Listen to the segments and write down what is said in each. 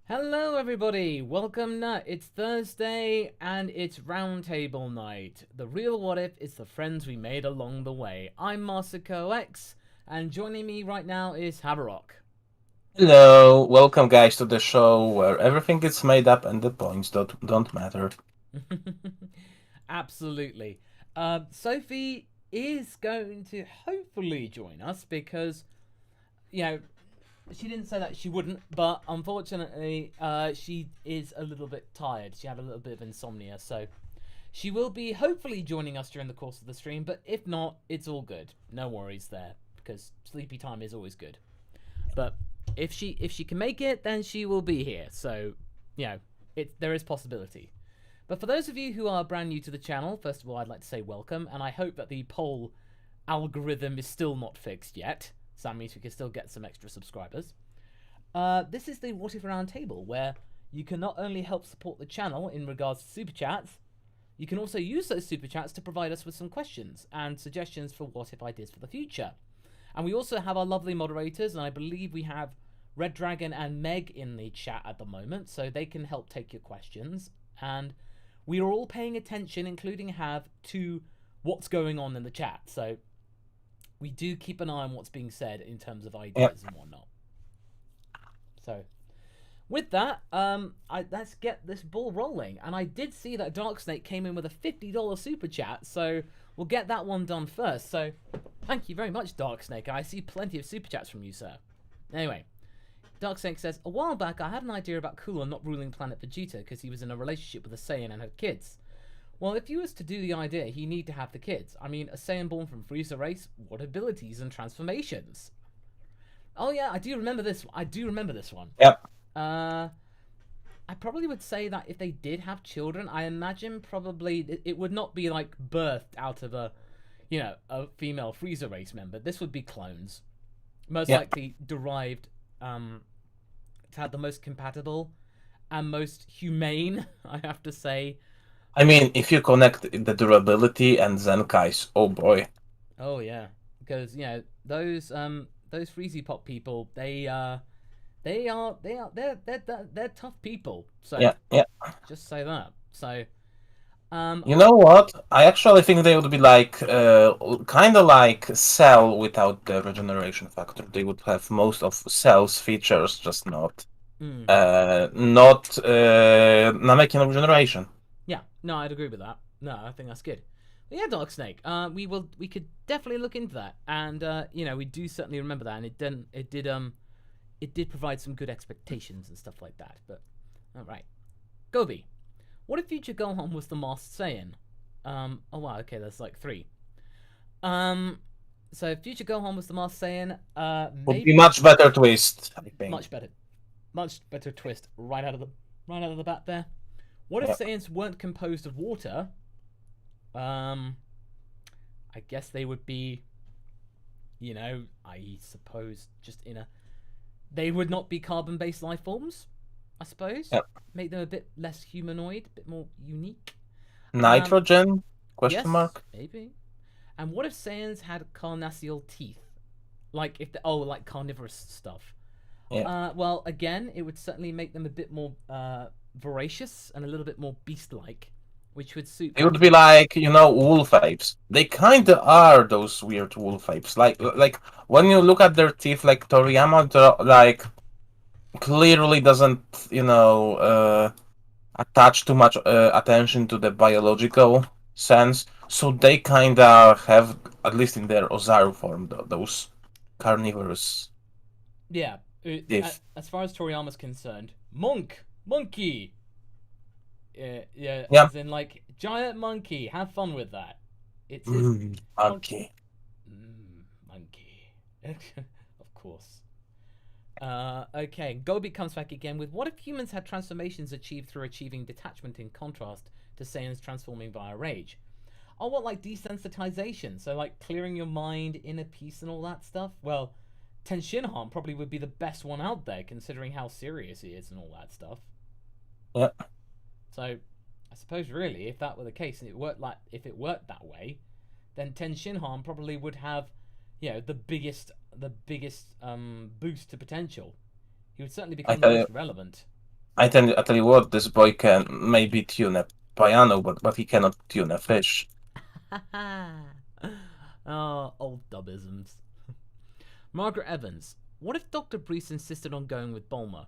Hello, everybody. Welcome. It's Thursday and it's Roundtable night. The real what if is the friends we made along the way. I'm MasakoX, and joining me right now is Havarok. Hello, welcome guys to the show where everything is made up and the points don't matter. Absolutely. Sophie is going to hopefully join us because, you know, she didn't say that she wouldn't, but unfortunately, she is a little bit tired. She had a little bit of insomnia, so she will be hopefully joining us during the course of the stream, but if not, it's all good. No worries there, because sleepy time is always good. But if she can make it, then she will be here. So, there is possibility. But for those of you who are brand new to the channel, first of all, I'd like to say welcome, and I hope that the poll algorithm is still not fixed yet. So that means we can still get some extra subscribers. This is the What If Roundtable, where you can not only help support the channel in regards to super chats, you can also use those super chats to provide us with some questions and suggestions for what if ideas for the future. And we also have our lovely moderators, and I believe we have Red Dragon and Meg in the chat at the moment, so they can help take your questions. And we are all paying attention, including Hav, to what's going on in the chat. So we do keep an eye on what's being said in terms of Yep. ideas and whatnot. So with that, let's get this ball rolling. And I did see that Dark Snake came in with a $50 super chat, so we'll get that one done first. So thank you very much, Dark Snake. I see plenty of super chats from you, sir. Anyway, Dark Snake says, a while back I had an idea about Cooler not ruling planet Vegeta because he was in a relationship with a Saiyan and had kids. Well, if you was to do the idea, he need to have the kids. I mean, a Saiyan born from Frieza race, what abilities and transformations? Oh yeah, I do remember this. I do remember this one. Yep. Uh, I probably would say that if they did have children, I imagine probably it would not be like birthed out of a female Frieza race member. This would be clones, most Yep. likely derived, to have the most compatible and most humane. I have to say. I mean, if you connect the durability and Zenkai's, oh boy. Oh yeah, because those Freezy Pop people, they're tough people. So Yeah, yeah. just say that. So You know what? I actually think they would be like, kind of like Cell without the regeneration factor. They would have most of Cell's features, just mm, not Namekian regeneration. yeah, no, I'd agree with that. No, I think that's good. But yeah, Dark Snake. We could definitely look into that, and we do certainly remember that, and it did provide some good expectations and stuff like that. But all right, Gobi. What if Future Gohan was the Masked Saiyan? Oh wow, okay, there's like three. Um, so if Future Gohan was the Masked Saiyan, Would be maybe much better twist, I think. much better twist right out of the bat there. What if Yeah. Saiyans weren't composed of water? Um, I guess they would be, I suppose just in a. They would not be carbon-based life forms. I suppose Yeah. make them a bit less humanoid, a bit more unique. Um, Nitrogen? Question yes, mark? maybe. And what if Saiyans had carnassial teeth? Like like carnivorous stuff. Yeah. Well, again, it would certainly make them a bit more voracious and a little bit more beast-like, which would suit It would better. be like, wolf apes. They kinda are those weird wolf apes. Like when you look at their teeth, like Toriyama, like clearly doesn't, attach too much attention to the biological sense. So they kinda have, at least in their Ozaru form, those carnivorous Yeah, teeth. as far as Toriyama's concerned, monkey. Yeah, Yeah. as in like giant monkey. Have fun with that. It's his monkey. Okay. Monkey. Of course. Okay, Gobi comes back again with what if humans had transformations achieved through achieving detachment in contrast to Saiyans transforming via rage? Oh, what, like desensitization? So, like clearing your mind, inner peace, and all that stuff? Well, Tenshinhan probably would be the best one out there, considering how serious he is and all that stuff. Yeah. So, I suppose really, if that were the case, and if it worked that way, then Tenshinhan probably would have, the biggest boost to potential. He would certainly I become the tell you, most relevant. I tell you what, this boy can maybe tune a piano, but he cannot tune a fish. Oh, old dubisms. Margaret Evans. What if Dr. Brees insisted on going with Bulma?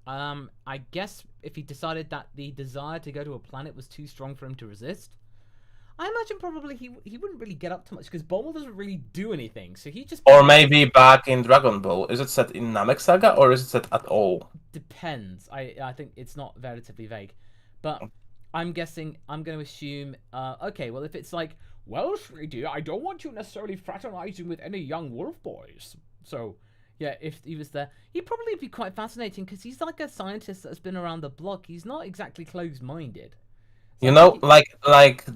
I guess if he decided that the desire to go to a planet was too strong for him to resist, I imagine probably he wouldn't really get up too much because Bulma doesn't really do anything, so he'd just be Or like, maybe back in Dragon Ball. Is it set in Namek Saga or is it set at all? depends. I think it's not relatively vague, but I'm guessing I'm going to assume. Okay, well if it's like, well, sweetie, I don't want you necessarily fraternizing with any young wolf boys, so. Yeah, if he was there, he'd probably be quite fascinating because he's like a scientist that's been around the block. He's not exactly closed-minded. So You I think know, like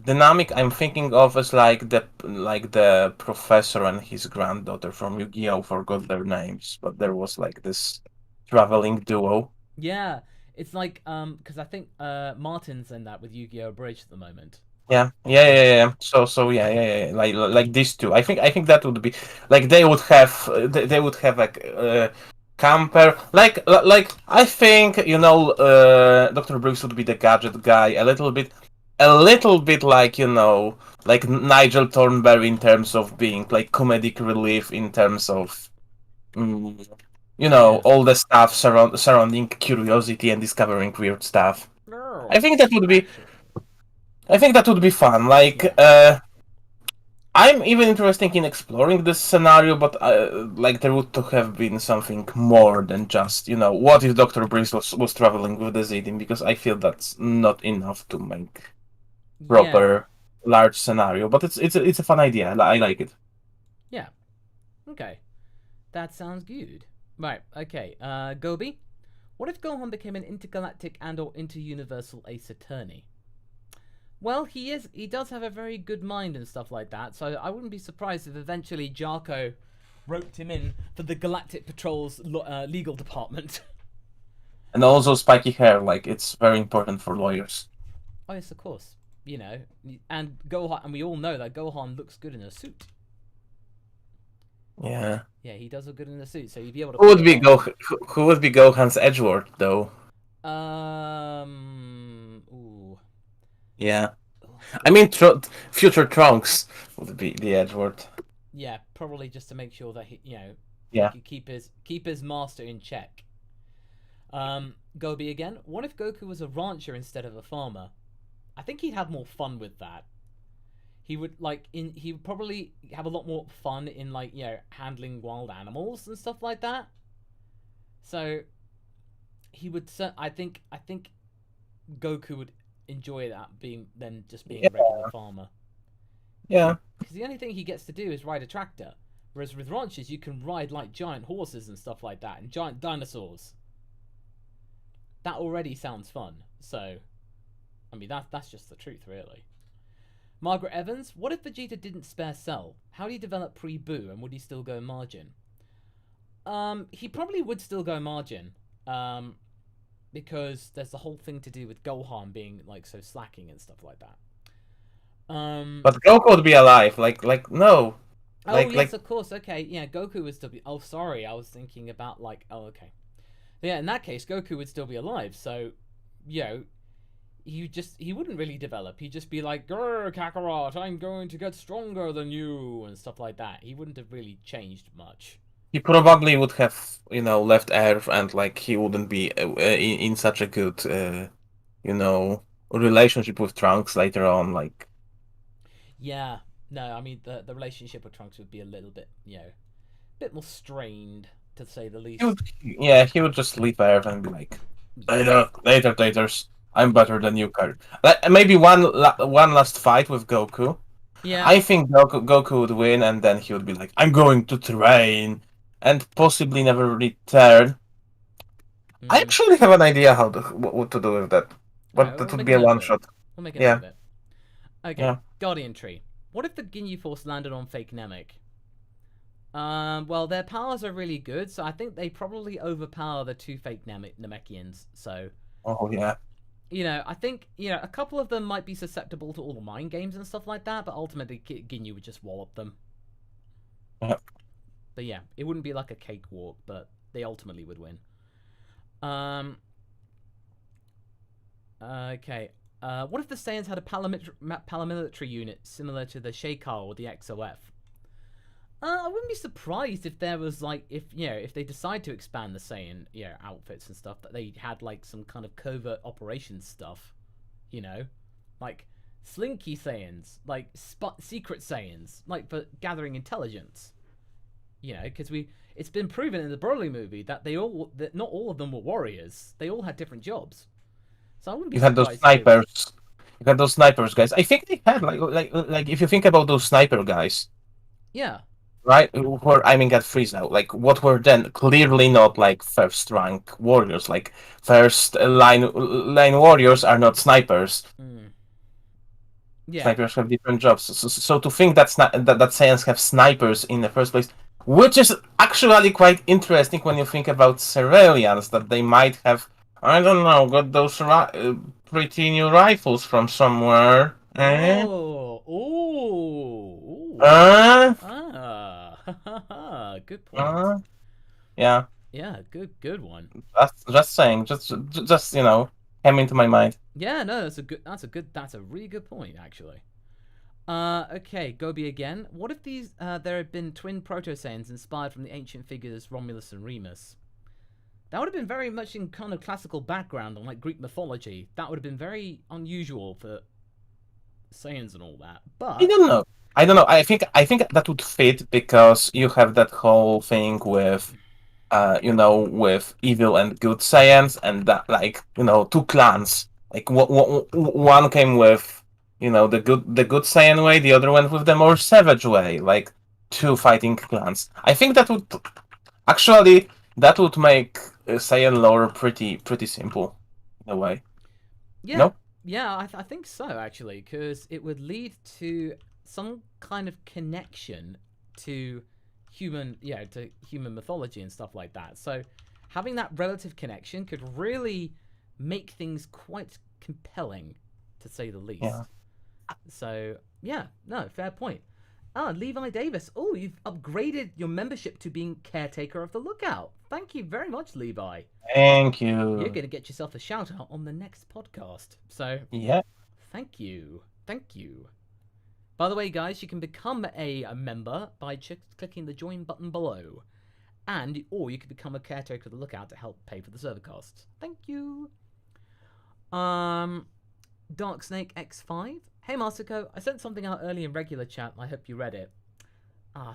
dynamic I'm thinking of is like the professor and his granddaughter from Yu-Gi-Oh! Forgot their names, but there was like this traveling duo. yeah, it's like because I think Martin's in that with Yu-Gi-Oh! Bridge at the moment. Yeah, So yeah. Like these two. I think that would be like they would have like camper like I think Dr. Brooks would be the gadget guy a little bit like like Nigel Thornberry in terms of being like comedic relief in terms of mm, Yeah. all the stuff surrounding curiosity and discovering weird stuff. Oh, I think that would be special. I think that would be fun. Yeah. I'm even interested in exploring this scenario, but like there would to have been something more than just what if Doctor Brice was traveling with the Zedin, because I feel that's not enough to make Yeah. proper large scenario. But it's a fun idea. I like it. Yeah. Okay. That sounds good. Right. Okay. Gobi. What if Gohan became an intergalactic and/or interuniversal ace attorney? Well, he does have a very good mind and stuff like that, so I wouldn't be surprised if eventually Jarko roped him in for the Galactic Patrol's legal department. And also spiky hair, like it's very important for lawyers. Oh yes, of course. And Gohan, and we all know that Gohan looks good in a suit. Yeah. Yeah, he does look good in a suit, so you'd be able to Who pull would it be off. Who would be Gohan's Edgeworth though? Ooh. Yeah. Oh, that's a I good mean, one. future Trunks would be the Edgeworth. Yeah, probably just to make sure that he Yeah. could keep his master in check. Gobi again. What if Goku was a rancher instead of a farmer? I think he'd have more fun with that. He would probably have a lot more fun in handling wild animals and stuff like that. So he would. I think Goku would enjoy that being than just being a Yeah. regular farmer. Yeah. Because the only thing he gets to do is ride a tractor. Whereas with ranches, you can ride like giant horses and stuff like that, and giant dinosaurs. That already sounds fun. So, I mean, that's just the truth, really. Margaret Evans, what if Vegeta didn't spare Cell? How do you develop pre-Boo, and would he still go margin? He probably would still go margin. Because there's the whole thing to do with Gohan being like so slacking and stuff like that. But Goku would be alive. No. Oh yes, Like of course. Okay, yeah, Goku would still be. Oh, sorry, I was thinking about Oh, okay. Yeah, in that case, Goku would still be alive. So, you know, he wouldn't really develop. He'd just be like, "Grr, Kakarot, I'm going to get stronger than you," and stuff like that. He wouldn't have really changed much. he probably would have, left Earth, and like he wouldn't be in such a good, you know, relationship with Trunks later on. Like Yeah, no, I mean the relationship with Trunks would be a little bit, a bit more strained to say the least. he would just leave Earth and be like, Yeah, Taters, I'm better than you, Kurt. Like, maybe one last fight with Goku. yeah. I think Goku would win, and then he would be like, "I'm going to train," and possibly never return. I Mm. actually have an idea what to do with that, All right, but well, that we'll would make be a a note of one it. shot. We'll make a note Yeah, of it. Okay, yeah. Guardian Tree. What if the Ginyu Force landed on fake Namek? Well, their powers are really good, so I think they probably overpower the two fake Namekians. So, Oh yeah. I think, a couple of them might be susceptible to all the mind games and stuff like that, but ultimately Ginyu would just wallop them. Yeah. But yeah, it wouldn't be like a cakewalk, but they ultimately would win. Um, Okay. What if the Saiyans had a paramilitary unit similar to the Sheikah or the XOF? I wouldn't be surprised if there was like if they decide to expand the Saiyan outfits and stuff, that they had like some kind of covert operations stuff, you know, like slinky Saiyans, like secret Saiyans, like for gathering intelligence. Because it's been proven in the Broly movie that that not all of them were warriors. They all had different jobs. So I wouldn't be You had those surprised if they were. snipers. You had those snipers guys. I think they had like if you think about those sniper guys, Yeah. right? Who were aiming at Frieza. Like what were then clearly not like first rank warriors. Like first line warriors are not snipers. Mm. Yeah. Snipers have different jobs. So to think that Saiyans have snipers in the first place, which is actually quite interesting when you think about civilians, that they might have, I don't know, got those pretty new rifles from somewhere. Oh. Ooh. Ooh. Uh, Good point. yeah. Yeah, good one. Just saying, just came into my mind. Yeah, no, that's a really good point actually. Okay, Gobi again. What if there had been twin Proto Saiyans inspired from the ancient figures Romulus and Remus? That would have been very much in kind of classical background on like Greek mythology. That would have been very unusual for Saiyans and all that. But I don't know. I think that would fit because you have that whole thing with with evil and good science, and that two clans. Like one came with the good Saiyan way, the other one with the more savage way. Like two fighting clans. I think that would make Saiyan lore pretty simple in a way. yeah, No? yeah, I think so actually, because it would lead to some kind of connection to human mythology and stuff like that. So having that relative connection could really make things quite compelling, to say the least. Yeah. So yeah, no, fair point. Levi Davis. Oh, you've upgraded your membership to being caretaker of the lookout. Thank you very much, Levi. Thank You're you. going to get yourself a shout out on the next podcast. So Yeah. thank you. Thank you. By the way, guys, you can become a member by clicking the join button below. Or you could become a caretaker of the lookout to help pay for the server costs. Thank you. Dark Snake X5. Hey, Masako, I sent something out early in regular chat. I hope you read it.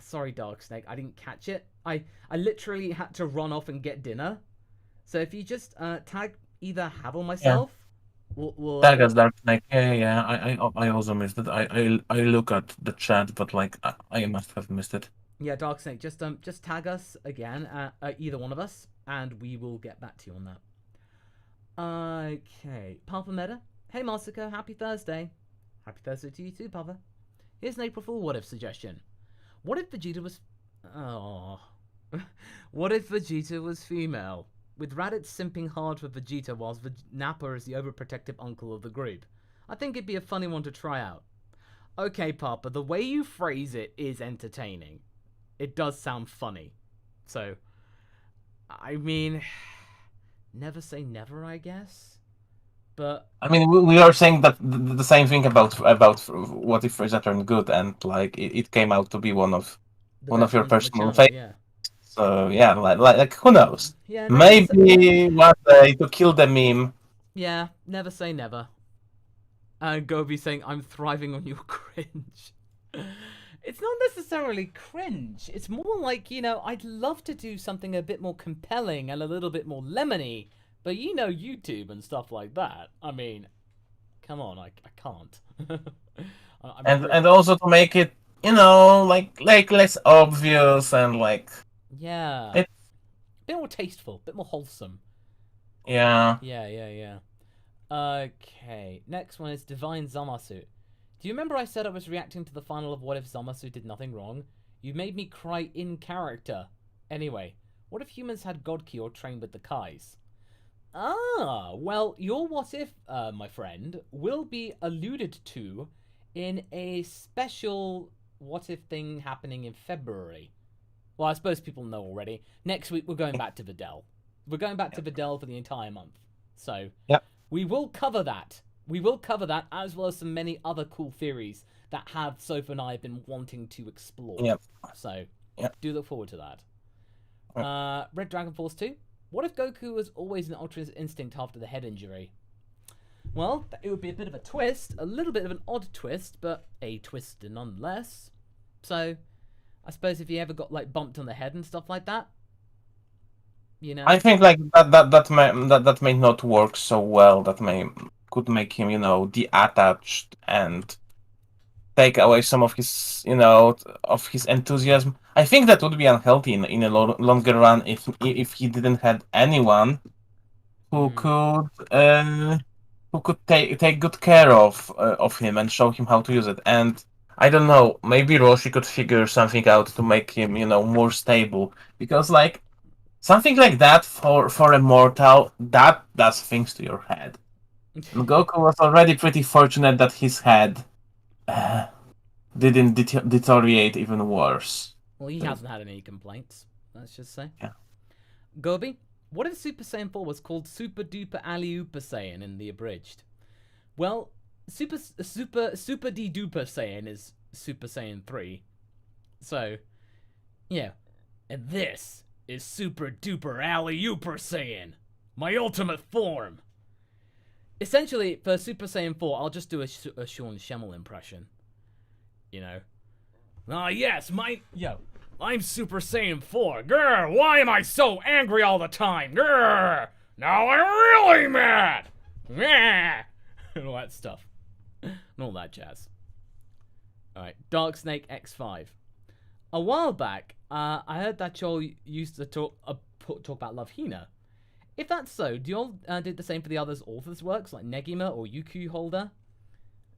Sorry, Dark Snake, I didn't catch it. I literally had to run off and get dinner. So if you just tag either Have or myself, we'll Tag us, Dark Snake. Yeah. I also missed it. I look at the chat, but like I must have missed it. Yeah, Dark Snake, just tag us again, either one of us, and we will get back to you on that. Okay, Papa Meta. Hey, Masako, happy Thursday. Happy Thursday to you too, Papa. Here's an April Fool what if suggestion. What if Vegeta was... Oh... What if Vegeta was female? With Raditz simping hard for Vegeta whilst Nappa is the overprotective uncle of the group. I think it'd be a funny one to try out. Okay, Papa, the way you phrase it is entertaining. It does sound funny. So, I mean... Never say never, I guess? But I mean, we are saying that the same thing about what if Frieza turned good, and like it came out to be one of your personal favorites. Yeah. So yeah, like who knows? Yeah. Maybe one day to kill the meme. Yeah. Never say never. Gobi saying I'm thriving on your cringe. It's not necessarily cringe. It's more like I'd love to do something a bit more compelling and a little bit more lemony. But YouTube and stuff like that. I mean, come on, I can't. And also to make it, like less obvious and like. Yeah. It's... a bit more tasteful, a bit more wholesome. Yeah. Yeah. Okay. Next one is Divine Zamasu. Do you remember I said I was reacting to the final of What If Zamasu did nothing wrong? You made me cry in character. Anyway, what if humans had God Key or trained with the Kais? Well, your what if, my friend, will be alluded to in a special what if thing happening in February. Well, I suppose people know already. Next week, we're going back to Videl. We're going back to Videl for the entire month. So, yep. We will cover that. We will cover that, as well as some many other cool theories that have Sophie and I have been wanting to explore. Yep. So, Yep. do look forward to that. Yep. Red Dragon Force 2. What if Goku was always an Ultra Instinct after the head injury? Well, it would be a bit of a twist, a little bit of an odd twist, but a twist nonetheless. So, I suppose if he ever got like bumped on the head and stuff like that, you know. I think like that may not work so well. That could make him, detached and take away some of his, of his enthusiasm. I think that would be unhealthy in a longer run if he didn't have anyone who could take good care of him and show him how to use it. And I don't know, maybe Roshi could figure something out to make him, more stable. Because like something like that for a mortal, that does things to your head. And Goku was already pretty fortunate that his head didn't deteriorate even worse. Well, he hasn't had any complaints, let's just say. Yeah. Gobi, what if Super Saiyan 4 was called Super Duper Alley-Ooper Saiyan in the abridged? Well, Super D Duper Saiyan is Super Saiyan 3. So, yeah. And this is Super Duper Alley-Ooper Saiyan, my ultimate form. Essentially, for Super Saiyan 4, I'll just do a Sean Schemmel impression. You know. Yes, I'm Super Saiyan 4. Grr, why am I so angry all the time? Grr, now I'm really mad. And all that stuff. And all that jazz. Alright, Dark Snake X5. A while back, I heard that y'all used to talk about Love Hina. If that's so, do y'all did the same for the others authors' works, like Negima or Yuku Holder?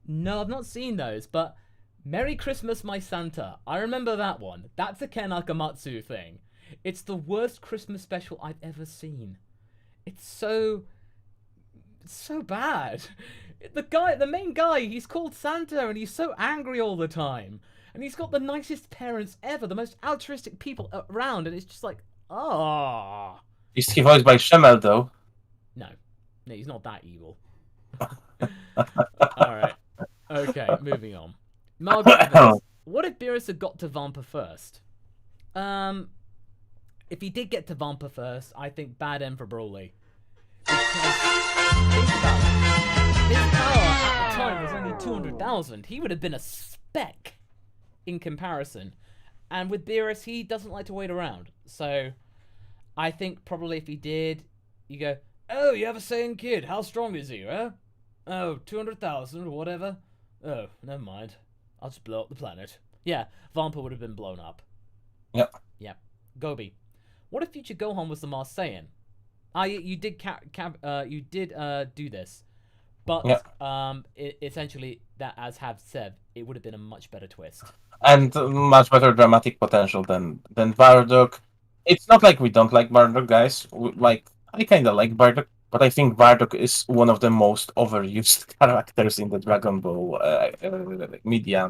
No, I've not seen those, but Merry Christmas, My Santa. I remember that one. That's a Ken Akamatsu thing. It's the worst Christmas special I've ever seen. It's so bad. The main guy, he's called Santa, and he's so angry all the time. And he's got the nicest parents ever, the most altruistic people around, and it's just like, ah. Is he voiced by Schemmel, though? No, he's not that evil. Alright. Okay, moving on. Margaret, what if Beerus had got to Vampa first? If he did get to Vampa first, I think bad end for Broly. Because, think about it. His power at the time was only 200,000. He would have been a speck in comparison. And with Beerus, he doesn't like to wait around. So, I think probably if he did, you go, oh, you have a Saiyan kid. How strong is he, huh? Oh, 200,000 or whatever. Oh, never mind. I'll just blow up the planet. Yeah, Vampa would have been blown up. Yep. Yep. Gobi, what if future Gohan was the Mars Saiyan? You did do this, but yep. Essentially that, as have said, it would have been a much better twist and much better dramatic potential than Bardock. It's not like we don't like Bardock, guys. I kind of like Bardock, but I think Bardock is one of the most overused characters in the Dragon Ball media.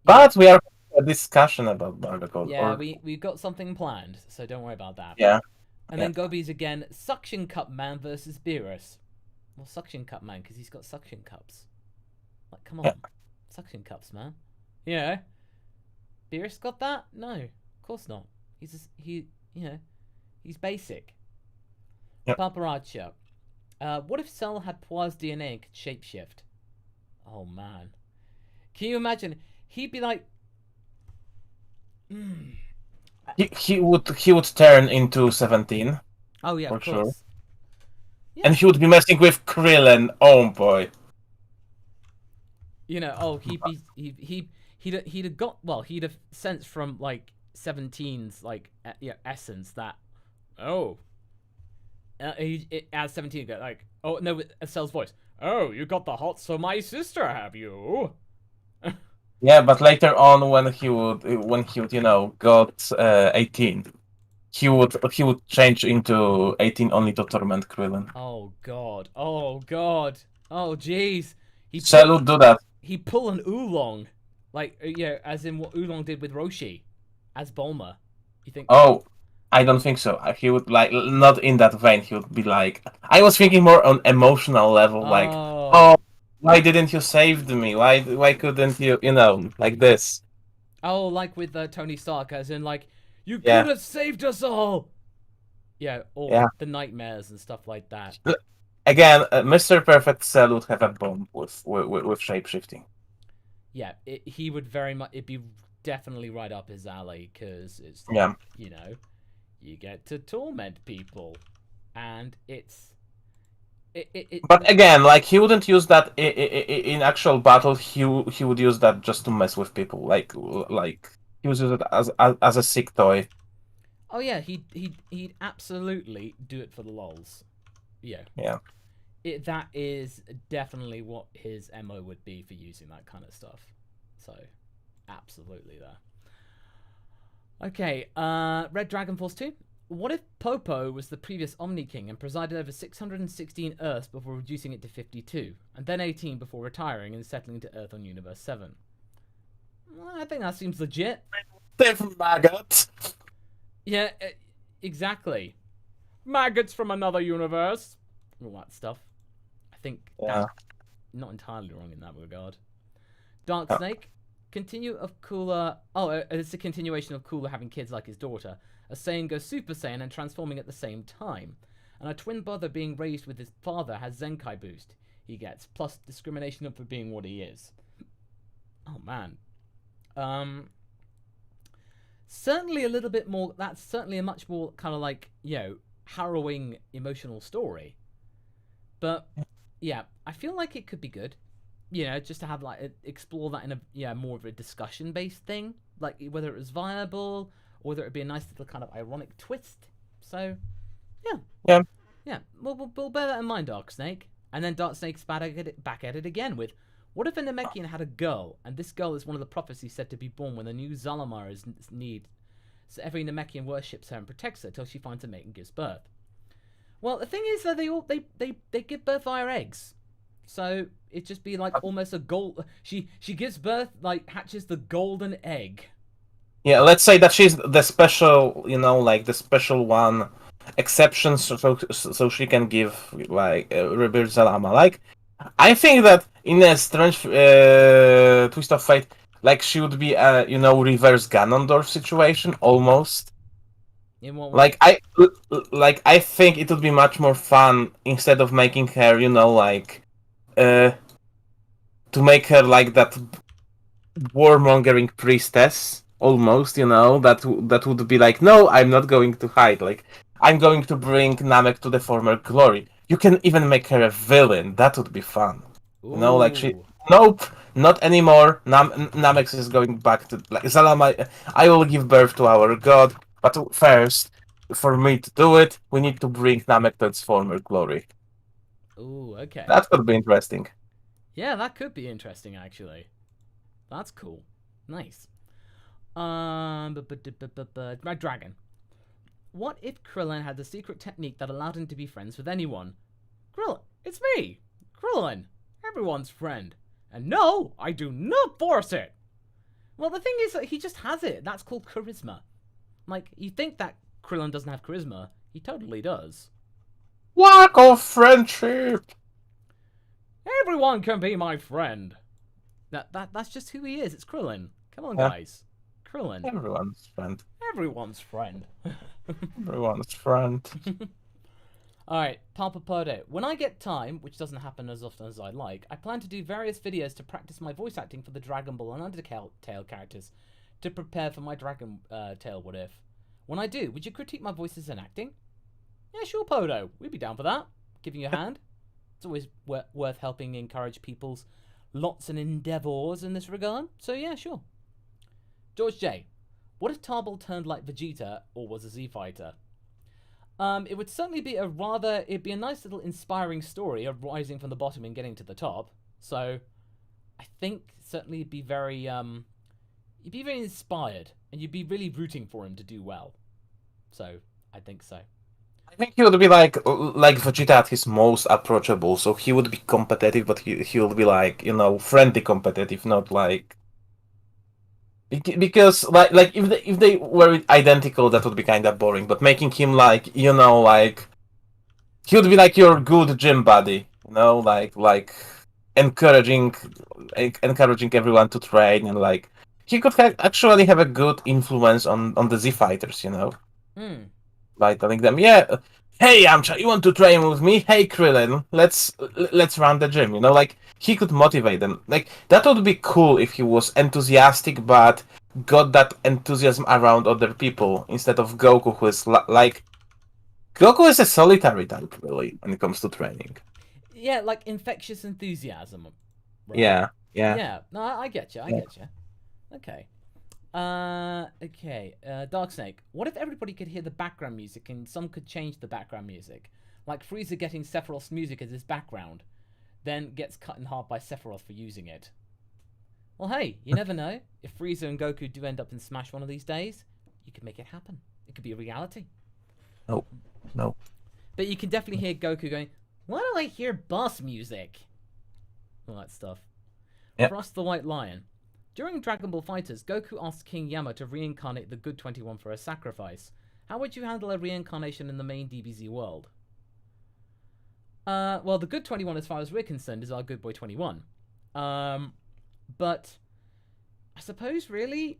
But we are a discussion about Bardock. Yeah, we got something planned, so don't worry about that. Yeah. And then Gobi's again, Suction Cup Man versus Beerus. Well, Suction Cup Man, because he's got suction cups. Like, come on. Suction cups, man. Yeah. Beerus got that? No, of course not. He's basic. Yep. Paparacha. What if Cell had Poir's DNA and could shapeshift? Oh, man. Can you imagine? He'd be like... He would turn into 17. Oh yeah, for of course. Sure. Yeah. And he would be messing with Krillin. Oh boy. You know, he'd have got, well, he'd have sensed from like 17's like essence that as 17 got like, oh no, Cell's voice. Oh, you got the hots for my sister, have you? Yeah, but later on, when he would, got 18, he would change into 18 only to torment Krillin. Oh god! Oh god! Oh jeez! Cell would do that. He pull an Oolong, like as in what Oolong did with Roshi, as Bulma. You think? Oh, I don't think so. He would like not in that vein. He would be like, I was thinking more on emotional level, like, oh, Oh, why didn't you save me? Why couldn't you, like this? oh, like with Tony Stark, as in like, you could Yeah, have saved us all. Yeah, or yeah. the nightmares and stuff like that. Again, Mr. Perfect Cell would have a bomb with shapeshifting. Yeah, he would very much. It'd be definitely right up his alley because it's like, Yeah, you get to torment people, and it's it but again, like he wouldn't use that in actual battle. He would use that just to mess with people. Like he would use it as a sick toy. Oh yeah, he'd absolutely do it for the lols. Yeah, Yeah. that is definitely what his mo would be for using that kind of stuff. So, absolutely there. Okay, Red Dragon Force 2. What if Popo was the previous Omni King and presided over 616 Earths before reducing it to 52, and then 18 before retiring and settling to Earth on Universe 7? Well, I think that seems legit. Different maggots. Yeah, exactly. Maggots from another universe. All that stuff. I think Yeah. that's not entirely wrong in that regard. Dark Oh. Snake. Continue of Cooler. Oh, it's a continuation of Cooler having kids like his daughter. A Saiyan goes Super Saiyan and transforming at the same time. And a twin brother being raised with his father has Zenkai boost he gets, plus discrimination for being what he is. Oh man. Certainly a little bit more. That's certainly a much more kind of like, harrowing emotional story. But yeah, I feel like it could be good. Just to have like explore that in a more of a discussion based thing, like whether it was viable or whether it'd be a nice little kind of ironic twist. So, yeah, Yeah. yeah, we'll bear that in mind, Dark Snake. And then Dark Snake's back at it again with, what if a Namekian had a girl, and this girl is one of the prophecies said to be born when the new Zalamar is need, so every Namekian worships her and protects her till she finds a mate and gives birth. Well, the thing is that they give birth via eggs. So it'd just be like almost a gold. She gives birth, like hatches the golden egg. Yeah, let's say that she's the special, like the special one exception, so she can give like rebirth Zalama. Like, I think that in a strange twist of fate, like she would be a reverse Ganondorf situation almost. In what way? Like I think it would be much more fun instead of making her, like uh to make her like that warmongering priestess almost, that would be like, no, I'm not going to hide, like I'm going to bring Namek to the former glory. You can even make her a villain. That would be fun. Like she, Ooh. nope, not anymore. Namek is going back to like Zalama. I will give birth to our god, but first, for me to do it, we need to bring Namek to its former glory. Ooh. Okay. That could be interesting. Yeah, that could be interesting actually. That's cool. Nice. My dragon. What if Krillin had the secret technique that allowed him to be friends with anyone? Krillin, it's me, Krillin, everyone's friend. And no, I do not force it. Well, the thing is that he just has it. That's called charisma. Like, you think that Krillin doesn't have charisma. He totally does. Lack of friendship. Everyone can be my friend. That's just who he is. It's Krillin. Come on, Yeah. guys. Krillin. Everyone's friend. Everyone's friend. Everyone's friend. Alright, Palpapode. When I get time, which doesn't happen as often as I like, I plan to do various videos to practice my voice acting for the Dragon Ball and Undertale characters to prepare for my Dragon Tale What If. When I do, would you critique my voices and acting? Yeah, sure, Podo. We'd be down for that. Giving you a hand. It's always worth helping encourage people's lots and endeavours in this regard. So yeah, sure. George J. What if Tarbell turned like Vegeta or was a Z fighter? It would certainly be it'd be a nice little inspiring story of rising from the bottom and getting to the top. So, I think certainly you'd be very inspired, and you'd be really rooting for him to do well. So, I think so. I think he would be like Vegeta at his most approachable. So he would be competitive, but he would be like friendly competitive, not like Because like if they were identical, that would be kind of boring. But making him like like he would be like your good gym buddy, like encouraging encouraging everyone to train and like he could actually have a good influence on the Z fighters, Hmm. by telling them, yeah, hey Yamcha, you want to train with me? Hey Krillin, let's run the gym. Like he could motivate them. Like that would be cool if he was enthusiastic, but got that enthusiasm around other people instead of Goku, who is like Goku is a solitary type, really, when it comes to training. Yeah, like infectious enthusiasm, right? Yeah, yeah, Yeah. No, I get you. I yeah. get you. Okay. Okay. Dark Snake. What if everybody could hear the background music and some could change the background music? Like Frieza getting Sephiroth's music as his background, then gets cut in half by Sephiroth for using it. Well, hey, you never know. If Frieza and Goku do end up in Smash one of these days, you could make it happen. It could be a reality. No, no. But you can definitely hear Goku going, "Why do I hear boss music?" All that stuff. Yeah. Cross the White Lion. During Dragon Ball Fighters, Goku asked King Yama to reincarnate the Good 21 for a sacrifice. How would you handle a reincarnation in the main DBZ world? Well, the Good 21, as far as we're concerned, is our Good Boy 21. But I suppose, really,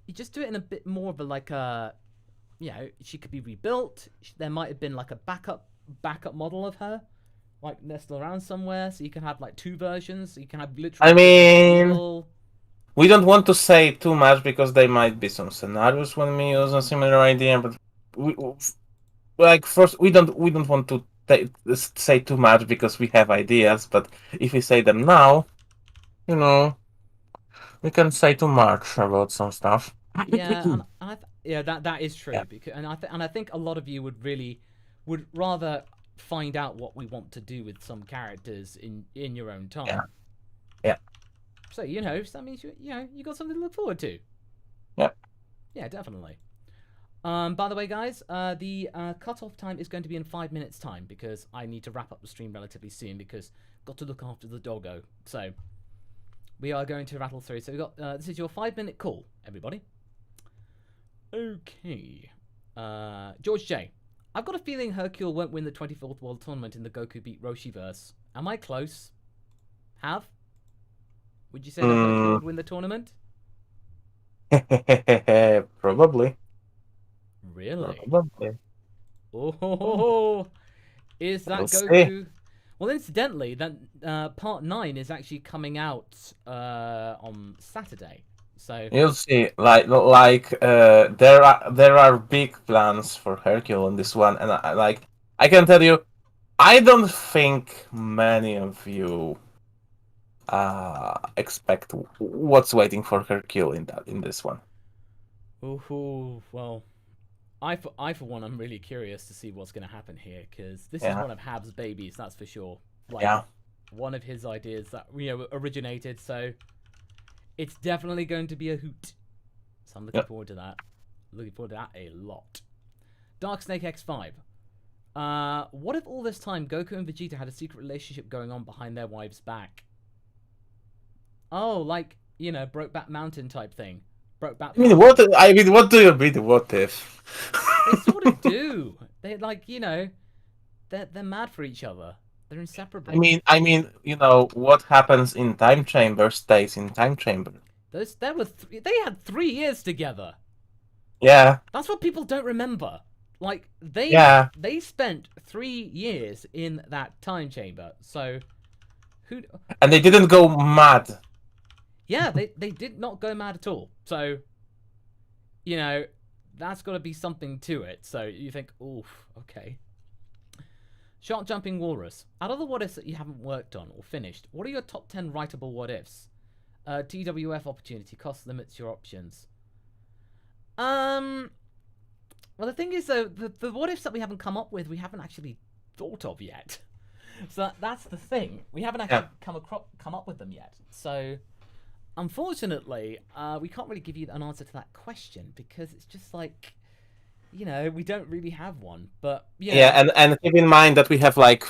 you just do it in a bit more of a, like, she could be rebuilt. There might have been, like, a backup model of her. Like, they're still around somewhere, so you can have, like, two versions. So you can have literally... I mean, we don't want to say too much because there might be some scenarios when we use a similar idea, but first we don't want to say too much because we have ideas. But if we say them now, we can say too much about some stuff. Yeah, that is true. Yeah. Because I think a lot of you would rather find out what we want to do with some characters in your own time. Yeah. So that means you got something to look forward to. Yeah. Yeah, definitely. By the way, guys, the cutoff time is going to be in 5 minutes' time because I need to wrap up the stream relatively soon because got to look after the doggo. So we are going to rattle through. So we got this is your 5-minute call, everybody. Okay. George J. I've got a feeling Hercule won't win the 24th World Tournament in the Goku beat Roshi verse. Am I close? Would you say that Hercule would win the tournament? Probably. Really? Probably. Oh, is that We'll Goku? see. Well, incidentally, that part 9 is actually coming out on Saturday. So You'll see. There are big plans for Hercule in this one, and I can tell you, I don't think many of you expect what's waiting for Hercule in this one. oh well, I for one, I'm really curious to see what's going to happen here because this is Yeah. one of Hab's babies, that's for sure. Like, Yeah. one of his ideas that originated. So it's definitely going to be a hoot. So I'm looking forward to that. Looking forward to that a lot. Dark Snake X5. What if all this time Goku and Vegeta had a secret relationship going on behind their wives' back? Oh, like, Brokeback Mountain type thing. Brokeback. What do you mean? What if? They sort of do. They they're mad for each other. They're inseparable. I mean, what happens in time chamber stays in time chamber. They had 3 years together. Yeah. That's what people don't remember. Like they spent 3 years in that time chamber. So And they didn't go mad. Yeah, they did not go mad at all. So that's got to be something to it. So you think, oof, okay. Shark Jumping Walrus. Out of the what ifs that you haven't worked on or finished, what are your top 10 writable what ifs? TWF opportunity, cost limits, your options. Well, the thing is, though, the what ifs that we haven't come up with, we haven't actually thought of yet. So that's the thing. We haven't actually come up with them yet. So, unfortunately, we can't really give you an answer to that question because it's just like, we don't really have one. But and keep in mind that we have like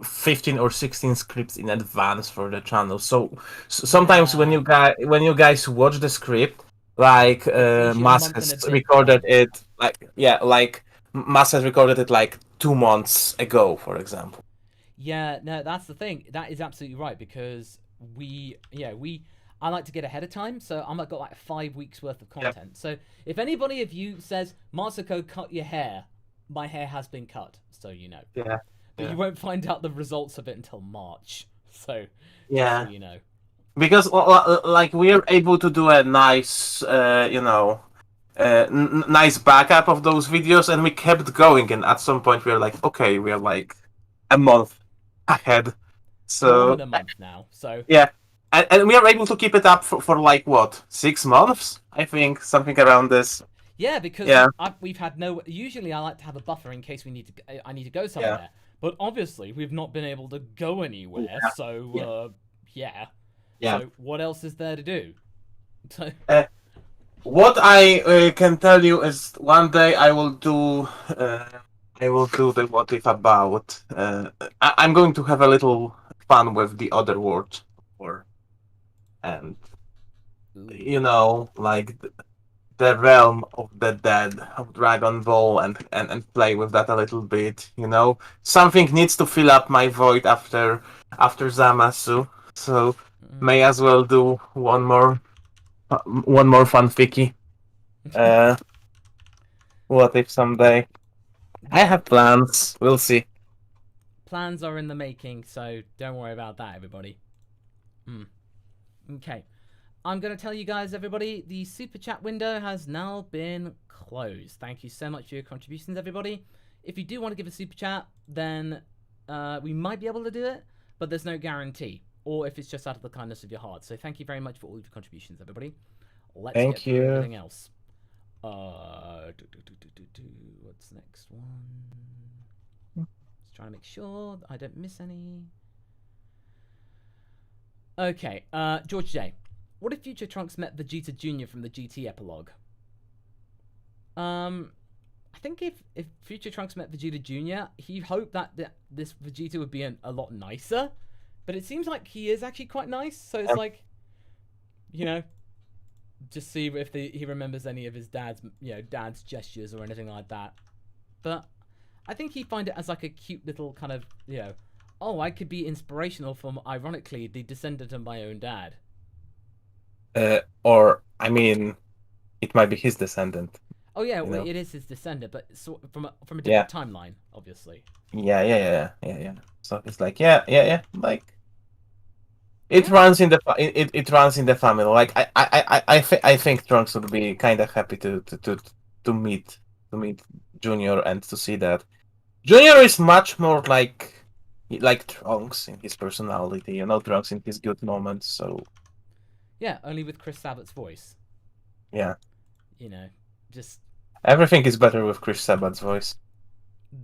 15 or 16 scripts in advance for the channel. So sometimes when you guys watch the script, Like It's usually a Mas month and a has bit recorded behind. it. Like yeah, like Mas has recorded it like 2 months ago, for example. Yeah, no, that's the thing. That is absolutely right because I like to get ahead of time, so I've got like 5 weeks worth of Yeah, content. So if anybody of you says Masako cut your hair, my hair has been cut, so you know. yeah, But yeah, you won't find out the results of it until March. So just so yeah. you know. Because like we're able to do a nice, nice backup of those videos, and we kept going. And at some point, we are like, okay, we are like a month ahead. More than So a month now. So yeah, and we are able to keep it up for like what 6 months, I think, something around this. yeah, because Yeah, we've had no. Usually, I like to have a buffer in case I need to go yeah, somewhere. But obviously, we've not been able to go anywhere. So yeah, yeah. yeah. So what else is there to do? So Uh, what I can tell you is one day I will do. I will do the what if about. I'm going to have a little fun with the other world, or and ooh. like the realm of the dead of Dragon Ball, and play with that a little bit. Something needs to fill up my void after Zamasu, so may Mm. as well do one more fanficky. Uh, what if someday I Well, have plans? We'll see. plans are in the making, so don't worry about that, everybody. Mm. Okay. I'm going to tell you guys, everybody, the super chat window has now been closed. Thank you so much for your contributions, everybody. If you do want to give a super chat, then we might be able to do it, but there's no guarantee. Or if it's just out of the kindness of your heart. So thank you very much for all of your contributions, everybody. Let's get Thank through you. everything else. What's the next one? Just trying to make sure I don't miss any. Okay, George J. What if Future Trunks met Vegeta Jr. from the GT epilogue? I think if Future Trunks met Vegeta Jr., he hoped that this Vegeta would be a lot nicer, but it seems like he is actually quite nice. So it's Yeah. like, you know, just see if he remembers any of his dad's gestures or anything like that. But I think he'd find it as like a cute little kind of, oh, I could be inspirational from, ironically, the descendant of my own dad. Or I mean, it might be his descendant. Oh yeah, You well, know. it is his descendant, but from a Yeah. different timeline, obviously. Yeah. Yeah. Yeah. Yeah. Yeah. So it's like yeah. Yeah. Yeah. Like it Yeah, runs in the it runs in the family. Like I think Trunks would be kind of happy to meet Junior and to see that Junior is much more like Trunks in his personality. Trunks in his good moments. So yeah, only with Chris Sabat's voice. yeah, You know, just everything is better with Chris Sabat's voice.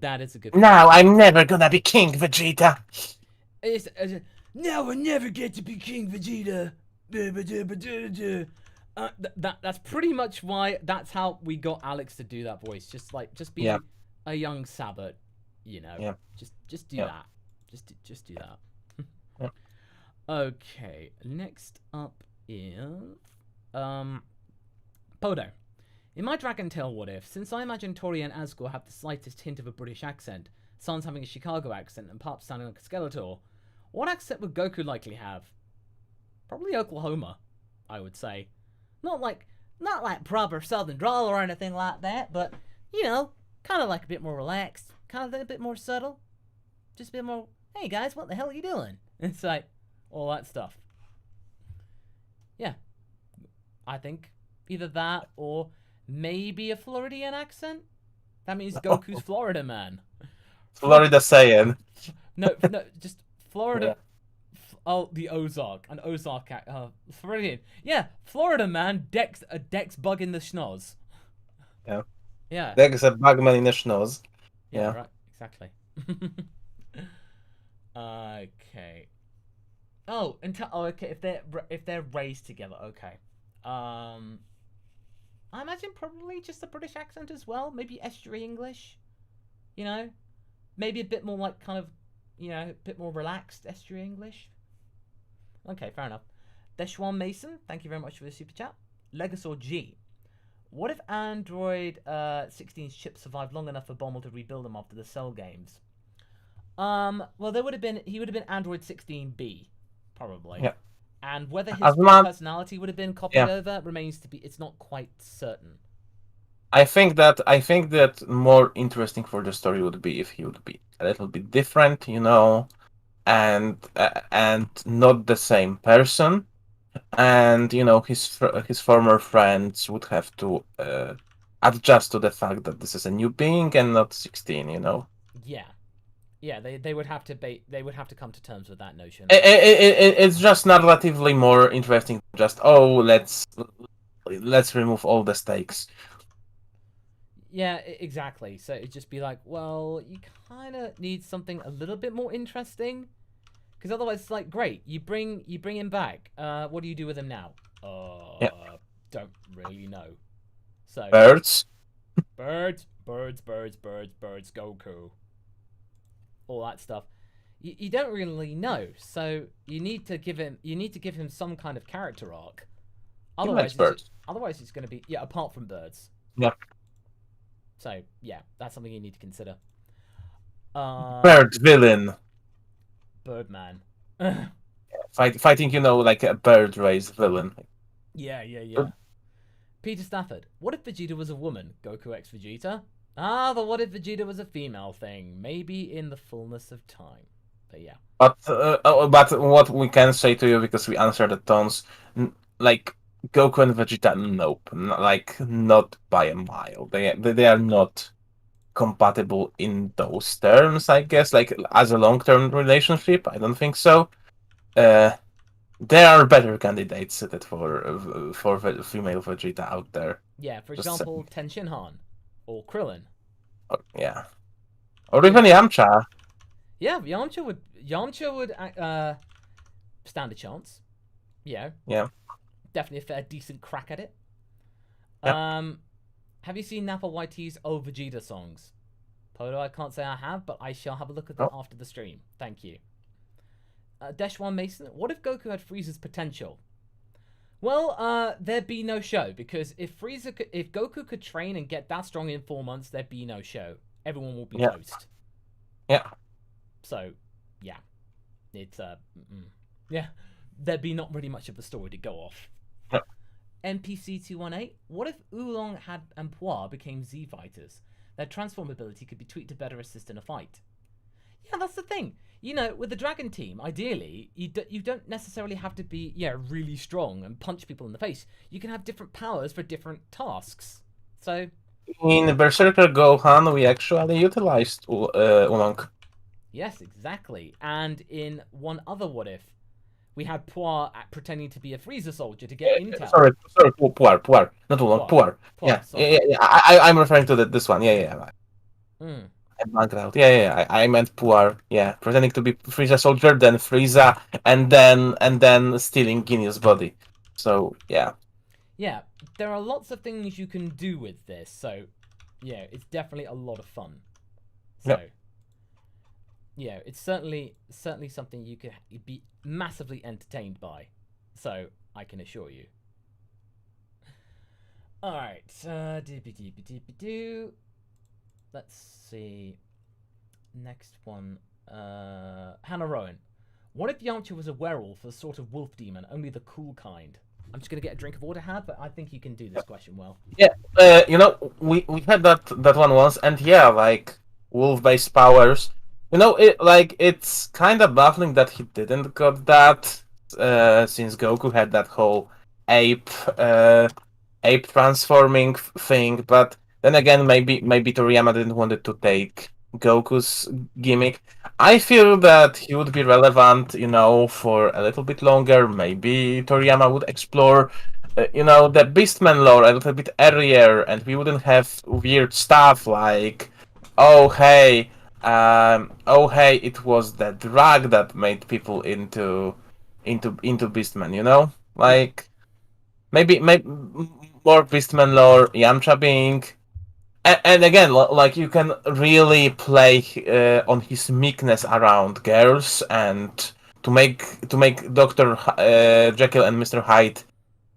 that is a good point. No, I'm never gonna be King Vegeta. Now I never get to be King Vegeta. That's pretty much why that's how we got Alex to do that voice. Just Yeah, be a young Sabat, you know. yeah, Just do yeah, that. Just do that. yeah. Okay, next up is Podo. In my Dragon Tale what if, since I imagine Tori and Asgore have the slightest hint of a British accent, Sans having a Chicago accent, and Pop sounding like a Skeletor, what accent would Goku likely have? Probably Oklahoma, I would say. Not like proper Southern drawl or anything like that, but kind of like a bit more relaxed, kind of a bit more subtle, just a bit more. Hey guys, what the hell are you doing? It's like all that stuff. Yeah, I think either that or maybe a Floridian accent. That means Goku's Florida man. Florida Saiyan. No, just Florida. Yeah, Oh, the Ozark, an Ozark Floridian. Yeah, Florida man. Dex bug in the schnoz. yeah. Yeah, There's a Bugman in the schnoz. yeah, Yeah. right, exactly. Okay. Okay. If they're raised together, okay. I imagine probably just a British accent as well. Maybe estuary English. You know, maybe a bit more like kind of, a bit more relaxed estuary English. Okay, fair enough. Deshwan Mason, thank you very much for the super chat. Legasaur G. What if Android 16's chips survived long enough for Bommel to rebuild them after the Cell games? Well, he would have been Android 16B, probably. Yeah. And whether his As full much, personality would have been copied yeah. over remains to be. It's not quite certain. I think that more interesting for the story would be if he would be a little bit different, and not the same person, and his former friends would have to adjust to the fact that this is a new being and not 16. Yeah, yeah. They would have to they would have to come to terms with that notion. It's just narratively more interesting. Just let's remove all the stakes. Yeah, exactly. So it'd just be like, well, you kind of need something a little bit more interesting, because otherwise, it's like, great, you bring him back. What do you do with him now? Yeah. Don't really know. So Birds. birds, Goku, all that stuff. You don't really know, so you need to give him some kind of character arc. Otherwise, birds. Otherwise, it's going to be apart from birds. Yeah. So yeah, that's something you need to consider. Bird villain. Birdman. Fighting, like a bird race villain. Yeah. Peter Stafford. What if Vegeta was a woman? Goku X Vegeta? The what if Vegeta was a female thing? Maybe in the fullness of time. But yeah. But what we can say to you, because we answered the tons, like Goku and Vegeta, nope, not by a mile. They are not compatible in those terms, I guess. Like as a long-term relationship, I don't think so. There are better candidates suited for female Vegeta out there. Yeah, for example, Tenshinhan or Krillin. Yeah, or even Yamcha. Yeah, Yamcha would stand a chance. Yeah. Definitely a fair, decent crack at it. Yep. Have you seen Nappa YT's old Vegeta songs? Polo, I can't say I have, but I shall have a look at them after the stream. Thank you. Deshwan Mason, what if Goku had Frieza's potential? Well, there'd be no show, because if Goku could train and get that strong in 4 months, there'd be no show. Everyone will be toast. Yeah. So, yeah. It's, yeah. There'd be not really much of a story to go off. Yep. NPC218, what if Oolong and Puar became Z fighters? Their transform ability could be tweaked to better assist in a fight. Yeah, that's the thing. With the Dragon team, ideally, you don't necessarily have to be really strong and punch people in the face. You can have different powers for different tasks. So in Berserker Gohan, we actually utilized Oolong. Yes, exactly. And in one other what if, we had Puar pretending to be a Frieza soldier to get intel. Sorry, Puar, not Oolong, Puar. Yeah. I'm referring to this one. Yeah. I blanked out. Yeah. I meant Puar. Yeah, pretending to be Frieza soldier, then Frieza, and then stealing Ginyu's body. So yeah. Yeah, there are lots of things you can do with this. So yeah, it's definitely a lot of fun. So yeah, it's certainly something you could be massively entertained by. So I can assure you. All right. Let's see. Next one. Hannah Rowan. What if Yamcha was a werewolf, a sort of wolf demon, only the cool kind? I'm just gonna get a drink of water, but I think you can do this question well. Yeah, we had that one once, and like wolf-based powers. It's kind of baffling that he didn't got that, since Goku had that whole ape transforming thing. But then again, maybe Toriyama didn't want to take Goku's gimmick. I feel that he would be relevant, for a little bit longer. Maybe Toriyama would explore, the Beastman lore a little bit earlier, and we wouldn't have weird stuff like, oh hey, it was the drug that made people into Beastmen. Like maybe more Beastman lore, Yamcha being. And again, like you can really play on his meekness around girls, and to make Dr. Jekyll and Mr. Hyde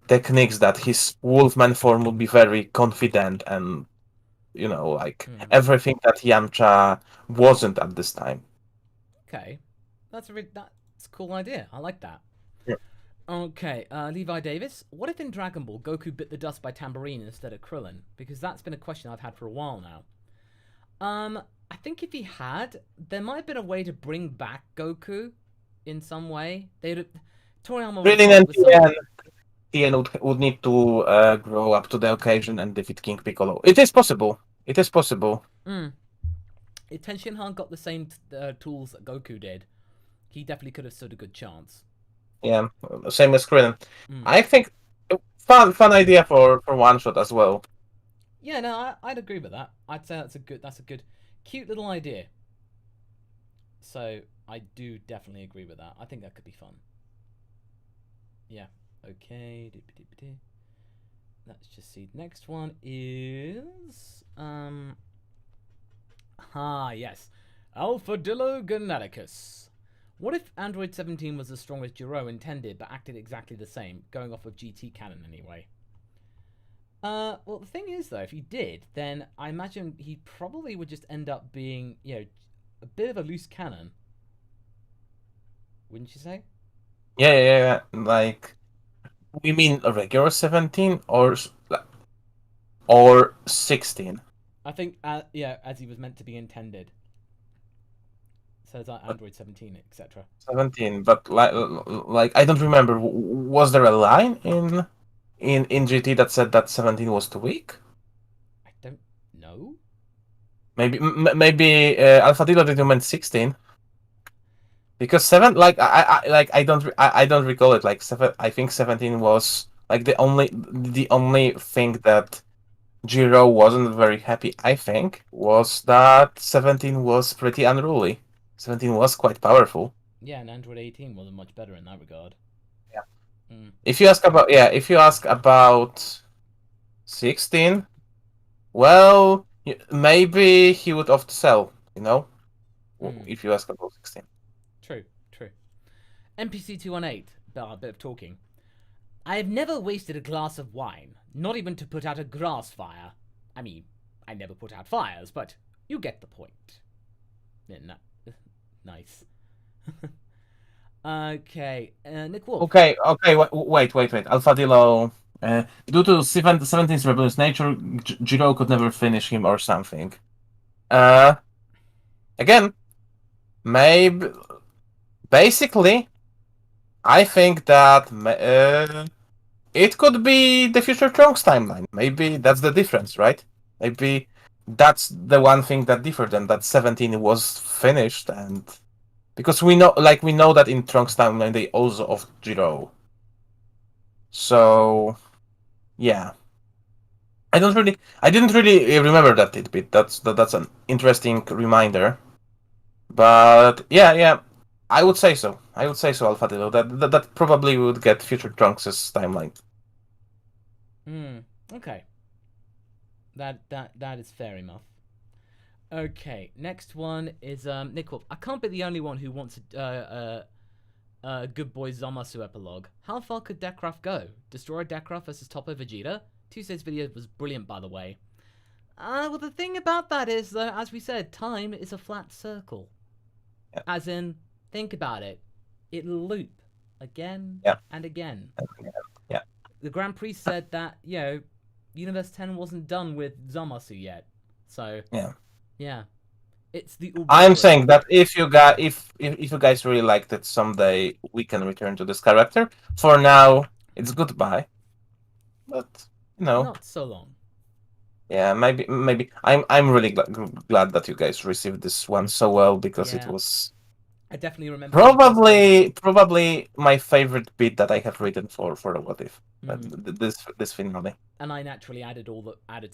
techniques that his Wolfman form would be very confident and like Hmm. everything that Yamcha wasn't at this time. Okay, that's a cool idea. I like that. Yeah. Okay, Levi Davis. What if in Dragon Ball Goku bit the dust by Tambourine instead of Krillin? Because that's been a question I've had for a while now. I think if he had, there might have been a way to bring back Goku in some way. They'd Toriyama would have Krillin come up and with some. Tien would need to grow up to the occasion and defeat King Piccolo. It is possible. It is possible. Mm. If Tenshinhan got the same tools that Goku did, he definitely could have stood a good chance. Yeah, same as Krillin. Mm. I think fun idea for one shot as well. Yeah, no, I'd agree with that. I'd say that's a good, cute little idea. So I do definitely agree with that. I think that could be fun. Yeah. Okay. Let's just see. Next one is yes, Alphadillo Geneticus. What if Android 17 was as strong as Jiro intended, but acted exactly the same, going off of GT canon anyway? Well, the thing is, though, if he did, then I imagine he probably would just end up being, a bit of a loose cannon. Wouldn't you say? Yeah. Like, we mean a regular 17 or 16? I think, as he was meant to be intended. So it's like But Android 17, etc. 17, but like I don't remember. Was there a line in GT that said that 17 was too weak? I don't know. Maybe Alpha Dilo didn't mean 16. Because I don't recall it. Like seven, I think 17 was like the only thing that Jiro wasn't very happy. I think was that 17 was pretty unruly. 17 was quite powerful. Yeah, and Android 18 wasn't much better in that regard. Yeah. Mm. If you ask about 16, well, maybe he would opt to sell. Mm. If you ask about 16. True, true. NPC 218, a bit of talking. I have never wasted a glass of wine, not even to put out a grass fire. I mean, I never put out fires, but you get the point. Yeah, nice. Okay, Nick Wolf. Okay. Wait. Alfadillo. Due to 17's rebellious nature, Jiro could never finish him or something. Uh, Again, maybe. Basically, I think that it could be the future Trunks timeline. Maybe that's the difference, right? Maybe that's the one thing that differed them. That 17 was finished, and because we know that in Trunks timeline they also of Jiro. So yeah, I didn't really remember that tidbit. That's an interesting reminder. But yeah, I would say so. Alpha Dilo. That probably would get future Trunks' timeline. Okay. That is fair enough. Okay, next one is Nick Wolf. I can't be the only one who wants a Good Boy Zamasu epilogue. How far could Deckcraft go? Destroy Deckcraft versus Toppo Vegeta? Tuesday's video was brilliant, by the way. Well, the thing about that is, though, as we said, time is a flat circle. Yeah. As in, think about it. It'll loop again and again. Yeah. The Grand Prix said that, Universe 10 wasn't done with Zamasu yet. So, yeah. It's the I'm saying that if you guys really liked it, someday we can return to this character. For now, it's goodbye. But not so long. Yeah, maybe I'm really glad that you guys received this one so well because it was I definitely remember probably my favorite bit that I have written for the What If. This finale. And I naturally added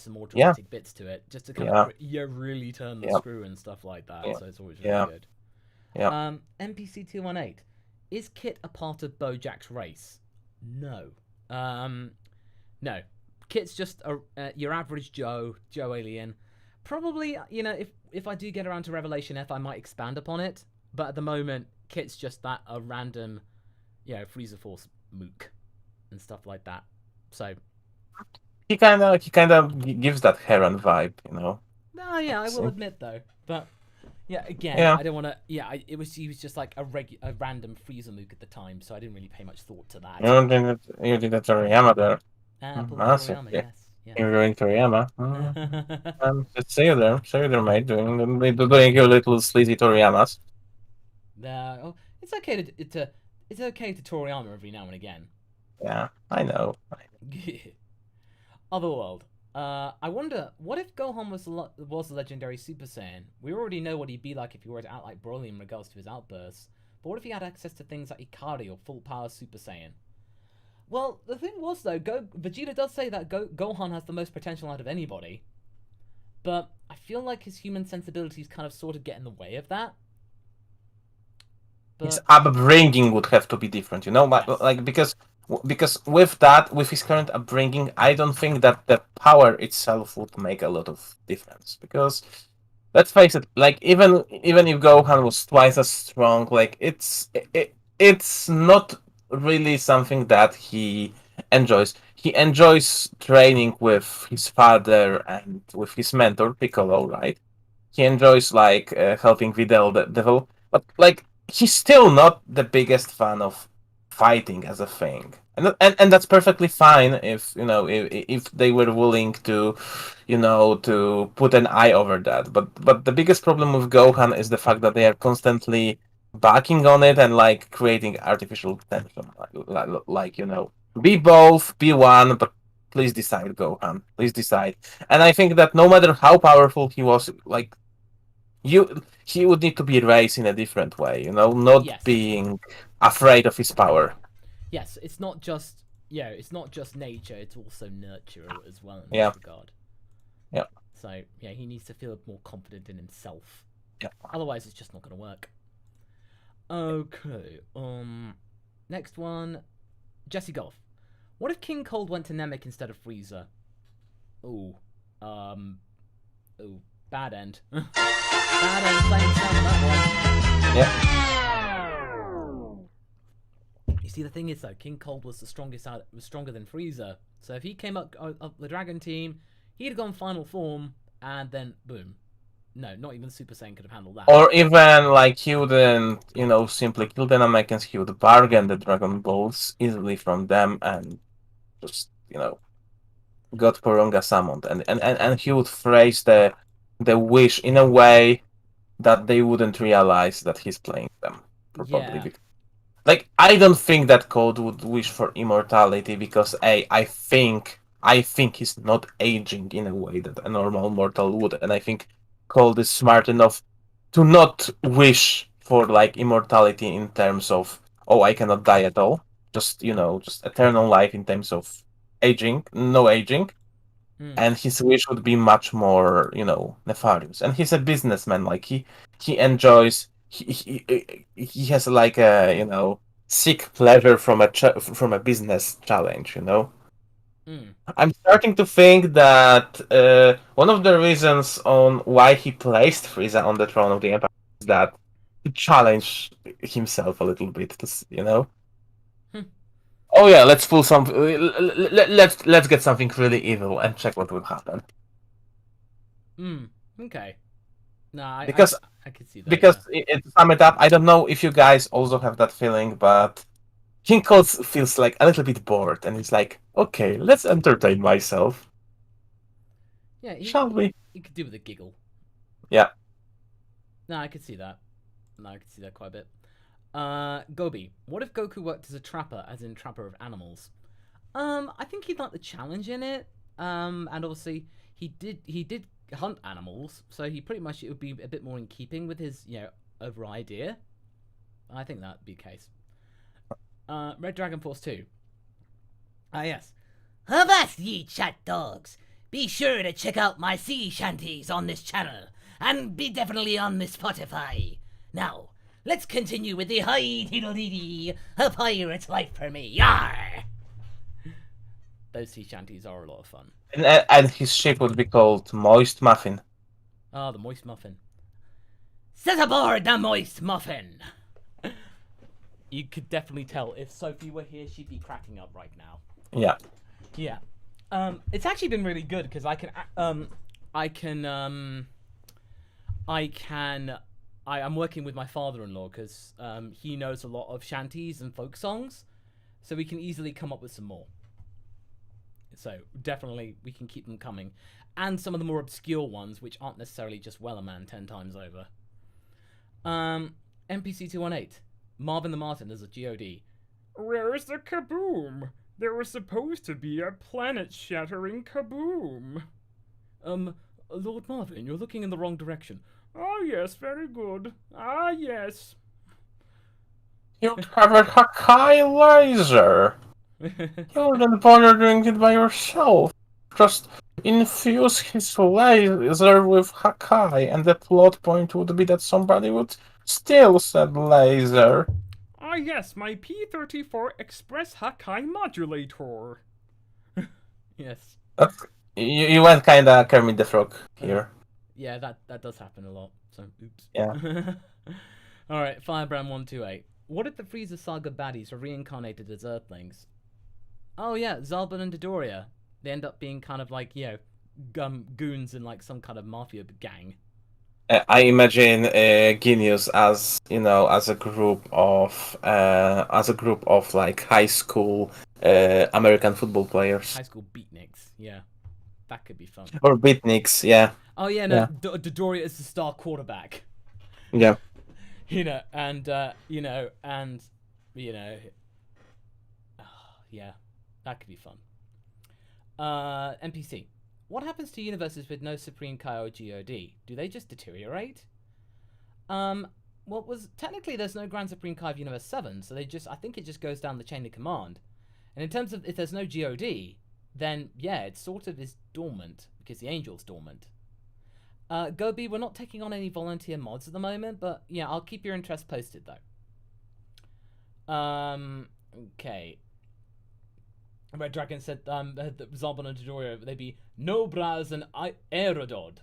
some more dramatic bits to it just to kind of really turn the screw and stuff like that. So it's always really good. Yeah. NPC 218. Is Kit a part of BoJack's race? No. No. Kit's just your average Joe alien. Probably, if I do get around to Revelation F, I might expand upon it. But at the moment, Kit's just a random, Freezer Force mook and stuff like that. So, he kind of gives that Heron vibe, you know. no, yeah, I will So, admit though. But yeah, again, yeah. I don't want to. Yeah, he was just like a random freezer Luke at the time, so I didn't really pay much thought to that. You did a Toriyama there. Poor Massive. Toriyama, Yeah. yes, You're yes. doing Toriyama. See you there. See you there, mate. Doing your little sleazy Toriyamas. Oh, it's okay to it's okay to Toriyama every now and again. Yeah, I know. Otherworld. I wonder, what if Gohan was the legendary Super Saiyan? We already know what he'd be like if he were to act like Broly in regards to his outbursts. But what if he had access to things like Ikari or full power Super Saiyan? Well, the thing was though, Vegeta does say that Gohan has the most potential out of anybody, but I feel like his human sensibilities kind of sort of get in the way of that. His But upbringing would have to be different, you know, yes, like because with that, with his current upbringing, I don't think that the power itself would make a lot of difference. Because let's face it, like even if Gohan was twice as strong, like it's not really something that he enjoys. He enjoys training with his father and with his mentor Piccolo, right? He enjoys like helping Videl develop, but like he's still not the biggest fan of fighting as a thing, and that's perfectly fine if you know if they were willing to, you know, to put an eye over that. But the biggest problem with Gohan is the fact that they are constantly backing on it and like creating artificial tension, like you know, be both, be one, but please decide, Gohan. Please decide. And I think that no matter how powerful he was, like he would need to be raised in a different way, you know, not yes, being afraid of his power. yes. It's not just it's not just nature; it's also nurture as well in Yeah, this regard. yeah, So yeah, he needs to feel more confident in himself. yeah. Otherwise, it's just not going to work. Okay. Next one, Jesse Golf. What if King Cold went to Namek instead of Frieza? Ooh. Um. Ooh. Bad end. Bad end. Playing sound on that one. You see, the thing is though, King Cold was the strongest out. Was stronger than Frieza. So if he came up the Dragon team, he'd have gone final form, and then boom. No, not even Super Saiyan could have handled that. Or even like he wouldn't, you know, simply kill the Namekians. He would bargain the Dragon Balls easily from them and just, you know, got Porunga summoned, and he would phrase the wish in a way that they wouldn't realize that he's playing them. Probably Yeah. because, like, I don't think that Code would wish for immortality because I think he's not aging in a way that a normal mortal would, and I think Code is smart enough to not wish for like immortality in terms of, oh, I cannot die at all. Just, you know, just eternal life in terms of aging, no aging. Mm. And his wish would be much more, you know, nefarious. And he's a businessman. Like he enjoys. He has like a, you know, seek pleasure from from a business challenge. You know. Mm. I'm starting to think that one of the reasons on why he placed Frieza on the throne of the Empire is that to challenge himself a little bit. You know. Hmm. Oh yeah, let's pull some. Let's get something really evil and check what will happen. Mm. Okay. No, Because I could see that. because Yeah. to sum it up, I don't know if you guys also have that feeling, but King Cold feels like a little bit bored, and he's like, okay, let's entertain myself, Yeah. shall we? He could do with a giggle. Yeah. No, I could see that. No, I could see that quite a bit. Gobi. What if Goku worked as a trapper, as in trapper of animals? I think he'd like the challenge in it. And obviously he did hunt animals, so he pretty much it would be a bit more in keeping with his overall idea. I think that'd be the case. Red Dragon Force 2. Ah yes. Avast ye chat dogs! Be sure to check out my sea shanties on this channel, and be definitely on the Spotify. Now, let's continue with the high diddle-dee-dee, a pirate's life for me, yar! Those sea shanties are a lot of fun. And his ship would be called Moist Muffin. Ah, the Moist Muffin. Set aboard the moist muffin! You could definitely tell if Sophie were here, she'd be cracking up right now. Yeah. Yeah. It's actually been really good because I'm working with my father-in-law because he knows a lot of shanties and folk songs, so we can easily come up with some more. So definitely we can keep them coming, and some of the more obscure ones which aren't necessarily just Wellerman 10 times over. NPC 218, Marvin the Martin as a God. Where's the kaboom? There was supposed to be a planet-shattering kaboom. Lord Marvin, you're looking in the wrong direction. Oh yes, very good. Ah yes. You have a Hakai laser. You wouldn't bother doing it by yourself. Just infuse his laser with Hakai, and the plot point would be that somebody would steal said laser. Ah yes, my P-34 Express Hakai modulator. Yes. You went kinda Kermit the Frog here. Yeah, that does happen a lot. So, oops. Yeah. All right, Firebrand 128. What if the Frieza Saga baddies are reincarnated as Earthlings? Oh yeah, Zalban and Dodoria. They end up being kind of like, goons in like some kind of mafia gang. I imagine Genius as as a group of like high school American football players High school beatniks. Yeah, that could be fun. or beatniks. Yeah, Oh yeah, no, Yeah. Dodoria is the star quarterback. yeah. Yeah, that could be fun. NPC. What happens to universes with no Supreme Kai or God? Do they just deteriorate? Technically there's no Grand Supreme Kai of Universe 7, so I think it just goes down the chain of command. And in terms of if there's no God, then yeah, it sort of is dormant, because the Angel's dormant. Gobi, we're not taking on any volunteer mods at the moment, but yeah, I'll keep your interest posted though. Okay. Red Dragon said that Zalban and Dodoria, they'd be Nobraz and Aerodod.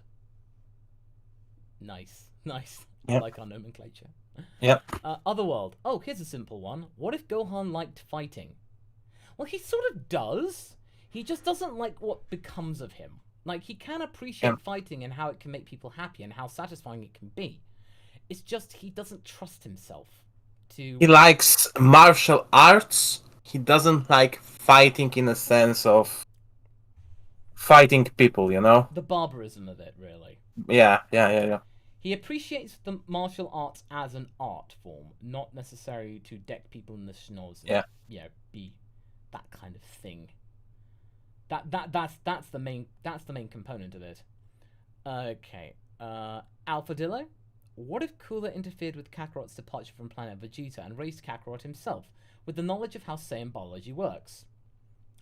Nice. Yep. I like our nomenclature. Yep. Otherworld. Oh, here's a simple one. What if Gohan liked fighting? Well, he sort of does. He just doesn't like what becomes of him. Like, he can appreciate fighting and how it can make people happy and how satisfying it can be. It's just he doesn't trust himself to... He likes martial arts. He doesn't like fighting in a sense of fighting people, The barbarism of it, really. Yeah. He appreciates the martial arts as an art form, not necessarily to deck people in the schnoz and be that kind of thing. That's the main component of it. Okay. Alphadillo? What if Cooler interfered with Kakarot's departure from planet Vegeta and raised Kakarot himself, with the knowledge of how Saiyan biology works?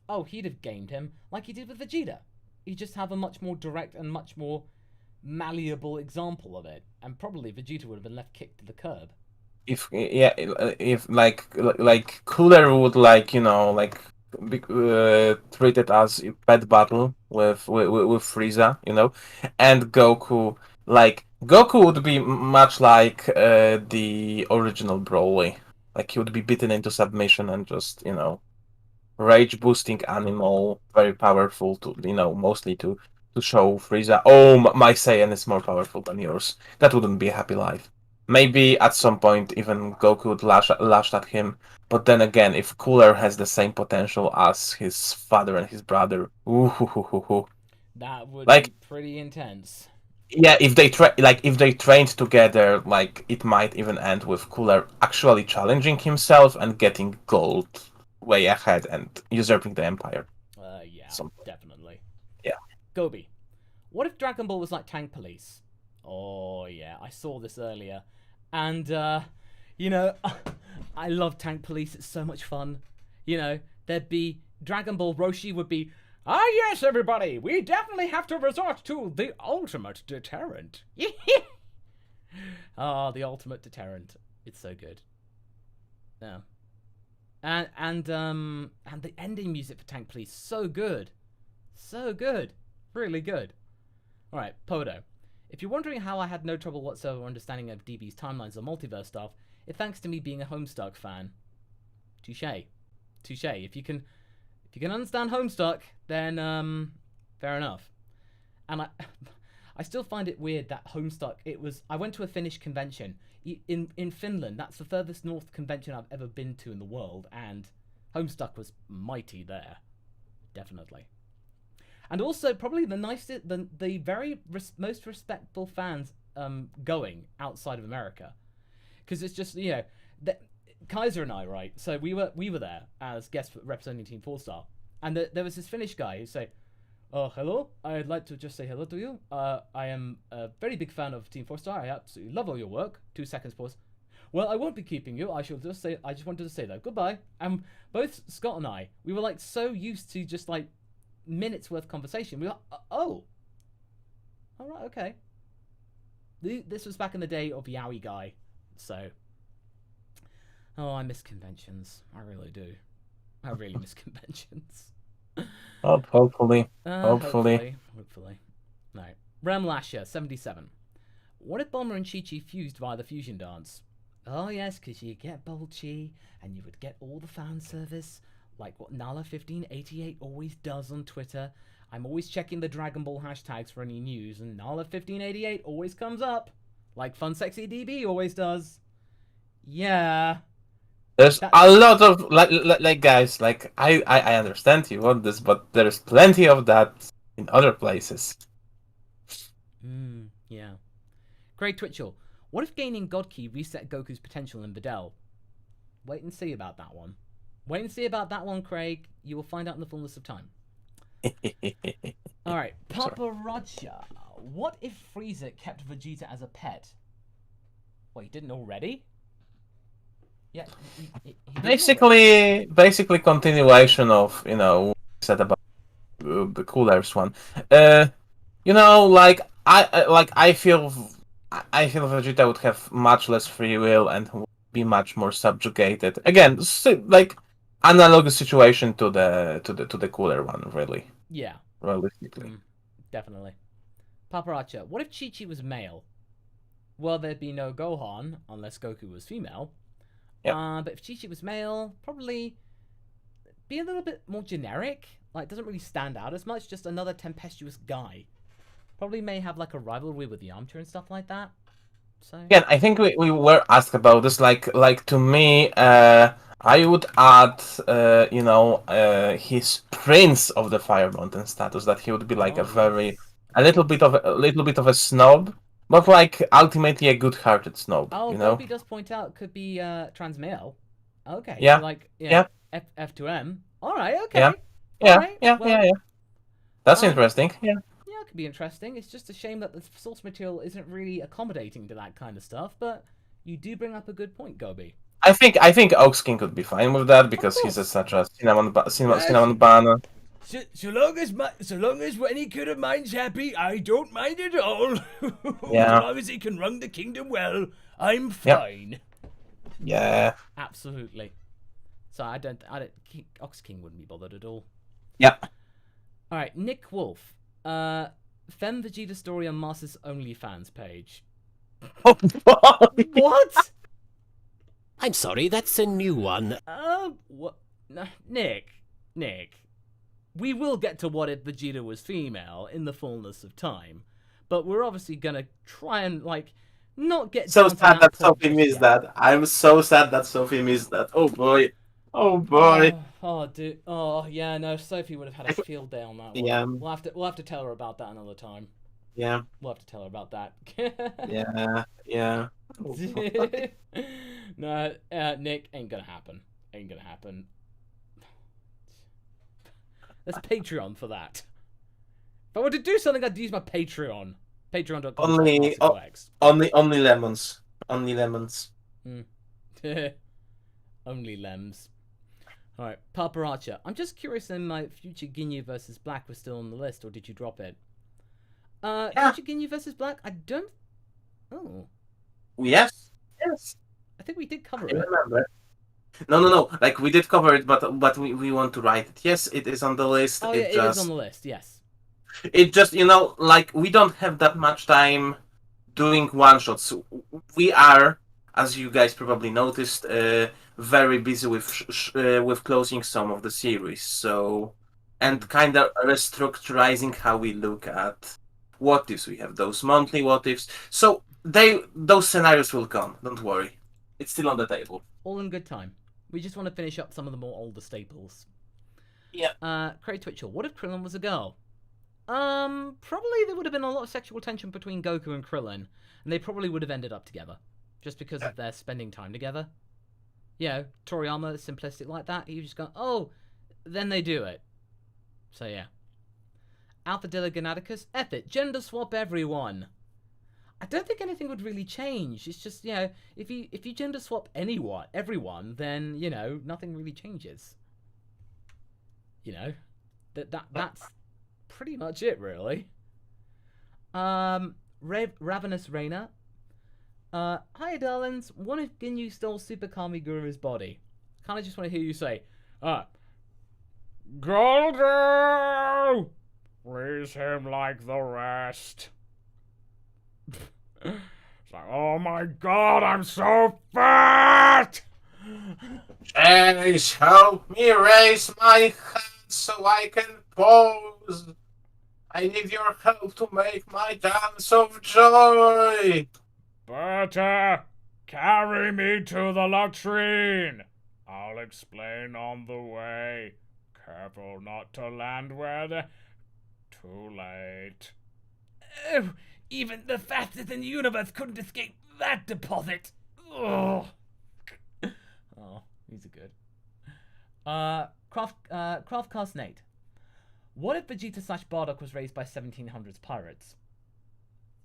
Oh, he'd have gamed him like he did with Vegeta. He'd just have a much more direct and much more malleable example of it, and probably Vegeta would have been left kicked to the curb. If like Cooler would be treated as a pet battle with Frieza, and Goku would be much like the original Broly. Like, he would be beaten into submission and just rage boosting animal, very powerful to mostly to show Frieza, oh, my Saiyan is more powerful than yours. That wouldn't be a happy life. Maybe at some point even Goku would lash at him, but then again, if Cooler has the same potential as his father and his brother, that would be pretty intense. Yeah, if they trained together, it might even end with Cooler actually challenging himself and getting gold way ahead and usurping the Empire. Definitely. Yeah. Gobi, what if Dragon Ball was like Tank Police? Oh yeah, I saw this earlier, and I love Tank Police. It's so much fun. There'd be Dragon Ball. Roshi would be, ah yes, everybody, we definitely have to resort to the ultimate deterrent. The ultimate deterrent. It's so good. Yeah. And the ending music for Tank Police, so good. Really good. Alright, Podo. If you're wondering how I had no trouble whatsoever understanding of DB's timelines or multiverse stuff, it's thanks to me being a Homestuck fan. Touche. If you can If you can understand Homestuck, then fair enough. And I still find it weird that Homestuck. I went to a Finnish convention in Finland. That's the furthest north convention I've ever been to in the world, and Homestuck was mighty there, definitely. And also probably the nicest, the very most respectful fans going outside of America, because it's just Kaiser and I, right? So we were there as guests representing Team 4-Star, and there was this Finnish guy who said, "Oh, hello. I'd like to just say hello to you. I am a very big fan of Team 4-Star. I absolutely love all your work." 2 seconds pause. "Well, I won't be keeping you. I just wanted to say that. Goodbye." And both Scott and I, we were like so used to just like minutes worth of conversation. We were like, oh, all right, okay. This was back in the day of Yowie Guy, so. Oh, I miss conventions. I really do. I really miss conventions. Hopefully. Hopefully. No. Rem Lasher, 77. What if Bomber and Chi-Chi fused via the fusion dance? Oh, yes, because you get Bold Chi, and you would get all the fan service, like what Nala1588 always does on Twitter. I'm always checking the Dragon Ball hashtags for any news, and Nala1588 always comes up, like FunSexyDB always does. Yeah. There's a lot of like guys, like I understand you want this, but there's plenty of that in other places. Yeah. Craig Twitchell, what if gaining God Key reset Goku's potential in Videl? Wait and see about that one. Craig. You will find out in the fullness of time. Alright, Papa Roger. What if Frieza kept Vegeta as a pet? Wait, he didn't already? Yeah, he basically continuation of said about the Coolers one. Like I feel Vegeta would have much less free will and would be much more subjugated. Again, like analogous situation to the Cooler one, really. Yeah. Realistically. Definitely. Paparazzo, what if Chi-Chi was male? Well, there'd be no Gohan unless Goku was female. Yeah. But if Chi-Chi was male, probably be a little bit more generic. Like, doesn't really stand out as much. Just another tempestuous guy. Probably may have like a rivalry with Yamcha and stuff like that. So again, I think we were asked about this. Like to me, I would add, his Prince of the Fire Mountain status. That he would be like a little bit of a snob. But like ultimately a good-hearted snob. Oh, Bobby does point out could be trans male. Okay. Yeah. So like yeah. F2M. All right. Okay. Yeah. That's interesting. Yeah. Yeah, it could be interesting. It's just a shame that the source material isn't really accommodating to that kind of stuff. But you do bring up a good point, Gobi. I think Ox King could be fine with that because he's such a cinnamon banner. So long as any kid of mine's happy, I don't mind at all. Yeah. As long as he can run the kingdom well, I'm fine. Yeah. Absolutely. So I don't. Ox King wouldn't be bothered at all. Yeah. All right, Nick Wolf. Fem Vegeta story on Master's OnlyFans page. Oh, What? I'm sorry, that's a new one. What? No, Nick. We will get to what if Vegeta was female in the fullness of time, but we're obviously gonna try and not get So down sad to that point Sophie just missed yet. that. I'm so sad that Sophie missed that. Oh boy. Oh, dude. Oh, yeah. No, Sophie would have had a field day on that one. Yeah. We'll have to tell her about that another time. Yeah. We'll have to tell her about that. Yeah. No, Nick, ain't gonna happen. There's Patreon for that. If I were to do something, I'd use my Patreon. Patreon.com/MasakoX. Only lemons. Only lemons. Only lems. Alright, Paparacha. I'm just curious if my future Ginyu versus Black was still on the list, or did you drop it? Future Ginyu versus Black? I don't... Oh. Yes. I think we did cover I it. remember. No. Like we did cover it, but we want to write it. Yes, it is on the list. Oh, yeah, it is on the list, yes. It just, like we don't have that much time doing one shots. We are as you guys probably noticed, very busy with closing some of the series. So, and kind of restructuring how we look at what ifs. We have those monthly what ifs. So those scenarios will come. Don't worry, it's still on the table. All in good time. We just want to finish up some of the more older staples. Yeah. Craig Twitchell, what if Krillin was a girl? Probably there would have been a lot of sexual tension between Goku and Krillin, and they probably would have ended up together, just because of their spending time together. You know, Toriyama is simplistic like that. He just go, oh, then they do it. So yeah. Alpha Ganaticus, F it, gender swap everyone. I don't think anything would really change. It's just, you know, if you gender swap everyone, then, you know, nothing really changes. You know, that's pretty much it, really. Ravenous Reina. Hi, darlings. What if Ginyu stole Super Kamiguru's body? Kind of just want to hear you say, Goldo! Raise him like the rest. It's like, oh my god, I'm so fat! Please help me raise my hand so I can pose. I need your help to make my dance of joy. Berta, carry me to the latrine. I'll explain on the way. Careful not to land where the... Too late. Oh, even the fastest in the universe couldn't escape that deposit. Ugh. oh, these are good. Craftcast Nate. What if Vegeta / Bardock was raised by 1700s pirates?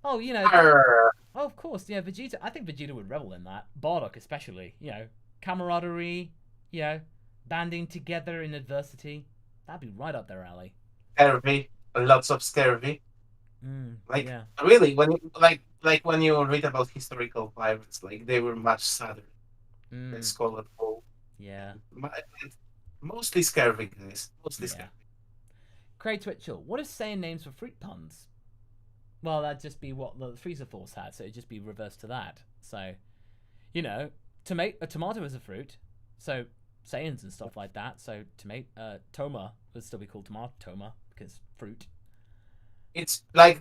Oh, you know. Oh, of course, yeah, Vegeta. I think Vegeta would revel in that. Bardock, especially. You know, camaraderie. You know, banding together in adversity. That'd be right up their alley. Scurvy, lots of scurvy. Yeah. Really, when you, like when you read about historical pirates, like they were much sadder than Scarlet Bull. Yeah. Mostly scurvy, guys. Mostly scurvy. Craig Twitchell. What if saying names for fruit puns? Well, that'd just be what the Frieza Force had, so it'd just be reversed to that. So, you know, a tomato is a fruit, so Saiyans and stuff like that. So Toma would still be called Toma because fruit. It's like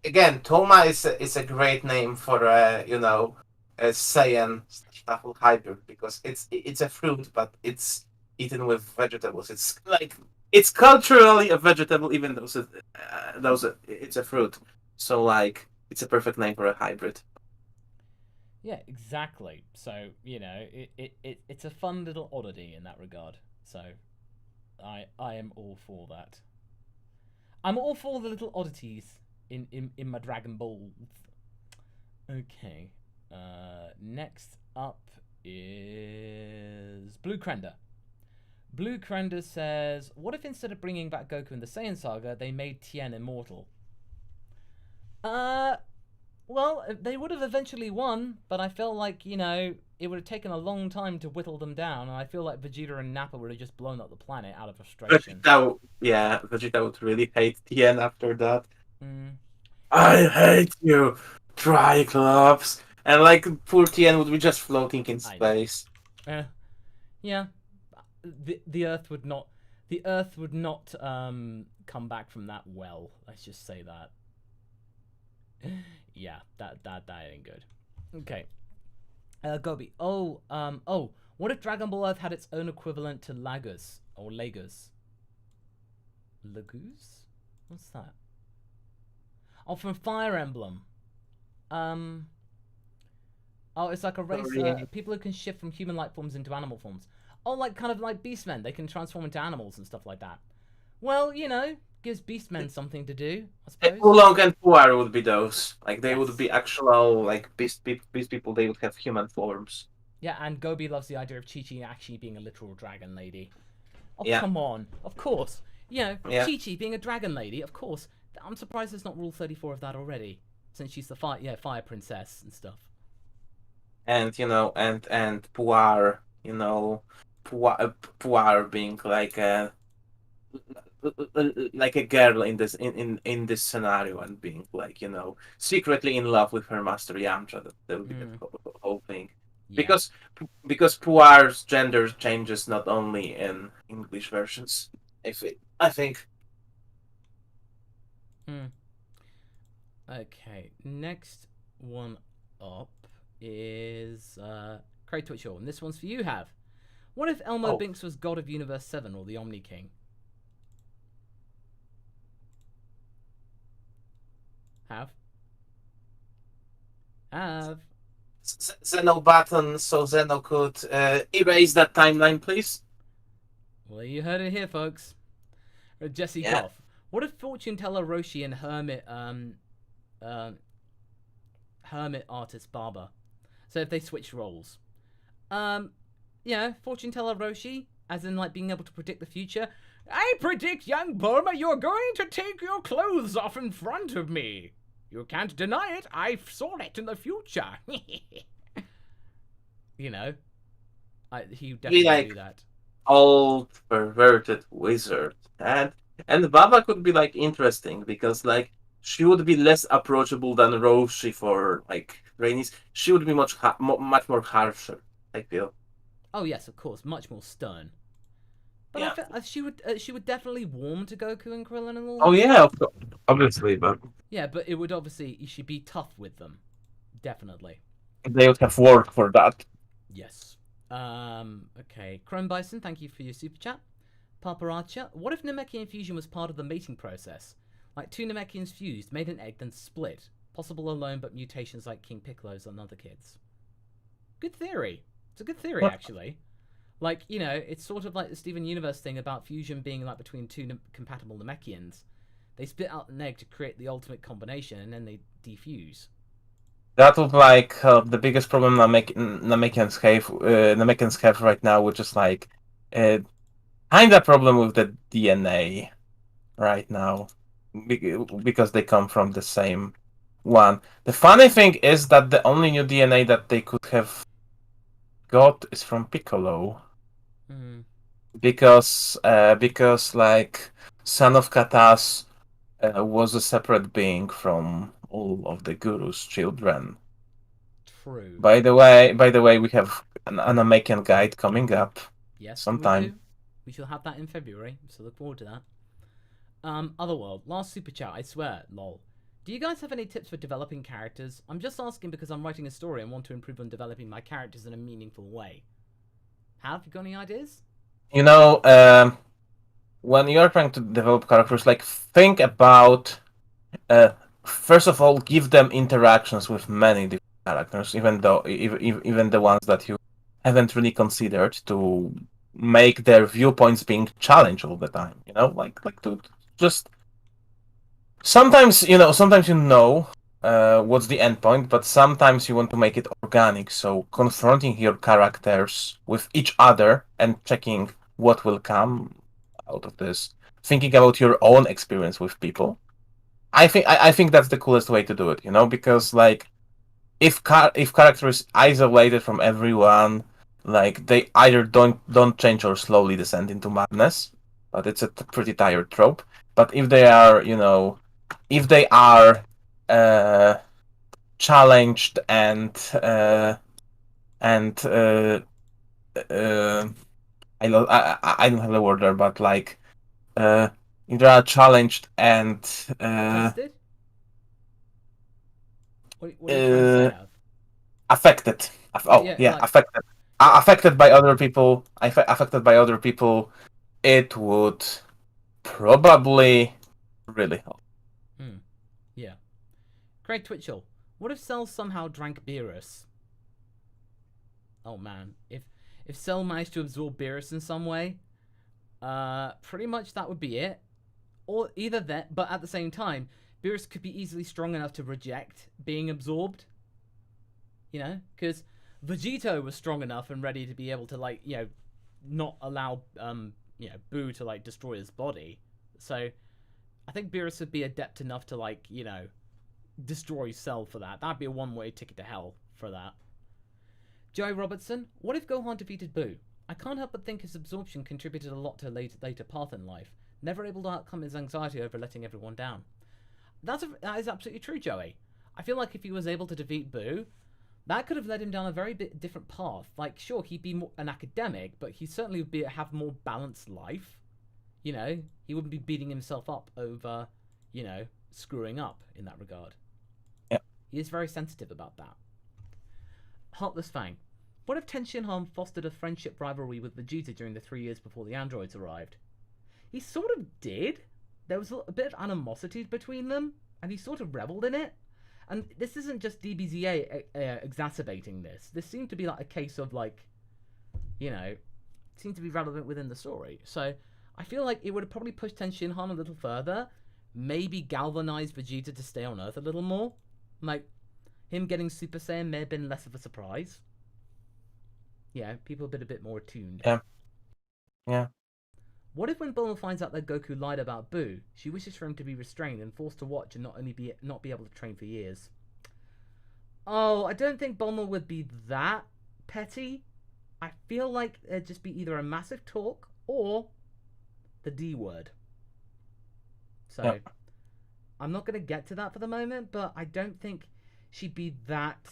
again, Toma is a great name for you know, a Saiyan Staffel hybrid because it's a fruit, but it's eaten with vegetables. It's like it's culturally a vegetable, even though it's a fruit. So like it's a perfect name for a hybrid. Yeah, exactly. So, you know, it's a fun little oddity in that regard. So I am all for that. I'm all for the little oddities in my Dragon Balls. Okay. Next up is Blue Crender. Blue Crender says, what if instead of bringing back Goku in the Saiyan Saga, they made Tien immortal? Well, they would have eventually won, but I feel like, you know, it would have taken a long time to whittle them down, and I feel like Vegeta and Nappa would have just blown up the planet out of frustration. Vegeta would really hate Tien after that. I hate you, Triclops! And like, poor Tien would be just floating in space. Yeah. The Earth would not come back from that well. Let's just say that. Yeah, that ain't good. Okay. Gobi. What if Dragon Ball Earth had its own equivalent to Lagos or Lagos? Lagos? What's that? Oh, from Fire Emblem. It's like a race. People who can shift from human-like forms into animal forms. Oh, like kind of like Beastmen. They can transform into animals and stuff like that. Well, you know, gives Beastmen something to do, I suppose. Oolong and Puar would be those. Like they would be actual like beast people. They would have human forms. Yeah, and Gobi loves the idea of Chi-Chi actually being a literal dragon lady. Oh, yeah. Come on. Of course. You know, yeah. Chi-Chi being a dragon lady, of course. I'm surprised there's not Rule 34 of that already, since she's the fire princess and stuff. And, you know, and Puar, you know, Puar being like a girl in this scenario and being like, you know, secretly in love with her master Yamcha. That would be the whole thing. Yeah. Because Puar's gender changes not only in English versions. I think. Hmm. Okay, next one up is Craig Twitchell, and this one's for you, Have. What if Elmo Oh. Binks was God of Universe 7 or the Omni King? Have? Have? Zeno button so Zeno could Erase that timeline, please. Well, you heard it here, folks. Jesse Yeah. Goff. What if fortune teller Roshi and hermit artist Barber? So if they switch roles, fortune teller Roshi, as in like being able to predict the future. I predict, young Bulma, you're going to take your clothes off in front of me. You can't deny it. I saw it in the future. You know, he would definitely like do that. old perverted wizard, and Baba could be like interesting because like she would be less approachable than Roshi for like trainees. She would be much more harsher. I feel. Oh yes, of course, much more stern. But Yeah. I feel she would definitely warm to Goku and Krillin and all. Oh yeah, of course. Obviously, but Yeah, but it would obviously she'd be tough with them, definitely. they would have work for that. Yes. Okay. Chrome Bison, thank you for your super chat. Papa Archer, what if Namekian fusion was part of the mating process? Like two Namekians fused, made an egg, then split. Possible alone, but mutations like King Piccolo's and other kids. Good theory. It's a good theory, actually. Like, you know, it's sort of like the Steven Universe thing about fusion being like between two compatible Namekians. They spit out an egg to create the ultimate combination, and then they defuse. That was like the biggest problem Namekians have right now, which is like kind of problem with the DNA right now because they come from the same one. The funny thing is that the only new DNA that they could have got is from Piccolo. Because like Son of Katas was a separate being from all of the Guru's children. True. By the way, we have an Namekian guide coming up. Yes, sometime. we do. We shall have that in February, so look forward to that. Otherworld, last super chat, I swear, lol. Do you guys have any tips for developing characters? I'm just asking because I'm writing a story and want to improve on developing my characters in a meaningful way. Have you got any ideas? You know, when you're trying to develop characters, like think about first of all, give them interactions with many different characters, even the ones that you haven't really considered, to make their viewpoints being challenged all the time. You know, like to just sometimes what's the end point, but sometimes you want to make it organic. So confronting your characters with each other and checking what will come out of this, thinking about your own experience with people. I think that's the coolest way to do it, you know, because like if character is isolated from everyone, like they either don't change or slowly descend into madness, but it's a pretty tired trope. But if they are, challenged and I don't have the word there, but like if they are challenged and Tested? What are you trying to say, Av? affected. Affected. Affected by other people. Affected by other people. It would probably really help. Yeah. Craig Twitchell, what if Cell somehow drank Beerus? Oh man, if Cell managed to absorb Beerus in some way, pretty much that would be it. Or either that, but at the same time, Beerus could be easily strong enough to reject being absorbed. You know, because Vegito was strong enough and ready to be able to, like, you know, not allow Boo to like destroy his body. So I think Beerus would be adept enough to, like, you know, destroy Cell for that. That'd be a one-way ticket to hell for that. Joey Robertson, what if Gohan defeated Boo? I can't help but think his absorption contributed a lot to later path in life. Never able to overcome his anxiety over letting everyone down. That is absolutely true, Joey. I feel like if he was able to defeat Boo, that could have led him down a very bit different path. Like, sure, he'd be more an academic, but he certainly would have more balanced life. You know, he wouldn't be beating himself up over, you know, screwing up in that regard. Yeah. He is very sensitive about that. Heartless Fang. What if Ten Shinhan fostered a friendship rivalry with Vegeta during the 3 years before the androids arrived? He sort of did. There was a bit of animosity between them, and he sort of reveled in it. And this isn't just DBZA exacerbating this. This seemed to be like a case of, like, you know, seemed to be relevant within the story. So I feel like it would have probably pushed Ten Shinhan a little further, maybe galvanized Vegeta to stay on Earth a little more. Like, him getting Super Saiyan may have been less of a surprise. Yeah, people have been a bit more attuned. Yeah. Yeah. What if when Bulma finds out that Goku lied about Boo, she wishes for him to be restrained and forced to watch and not be able to train for years? Oh, I don't think Bulma would be that petty. I feel like it'd just be either a massive talk or the D word. So, yeah. I'm not going to get to that for the moment, but I don't think she'd be that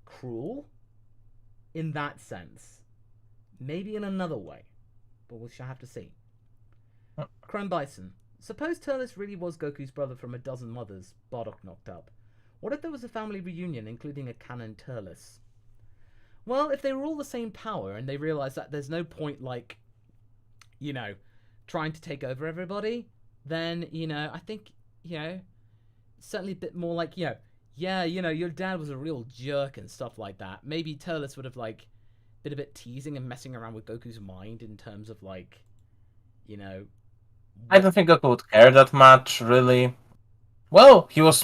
cruel in that sense. Maybe in another way, but we shall have to see. Chrome Bison. Suppose Turles really was Goku's brother from a dozen mothers, Bardock knocked up. What if there was a family reunion including a canon Turles? Well, if they were all the same power and they realized that there's no point, like, you know, trying to take over everybody, then, you know, I think, you know, certainly a bit more like, you know, yeah, you know, your dad was a real jerk and stuff like that. Maybe Turles would have, like, been a bit teasing and messing around with Goku's mind in terms of, like, you know... I don't think Goku would care that much, really. Well, he was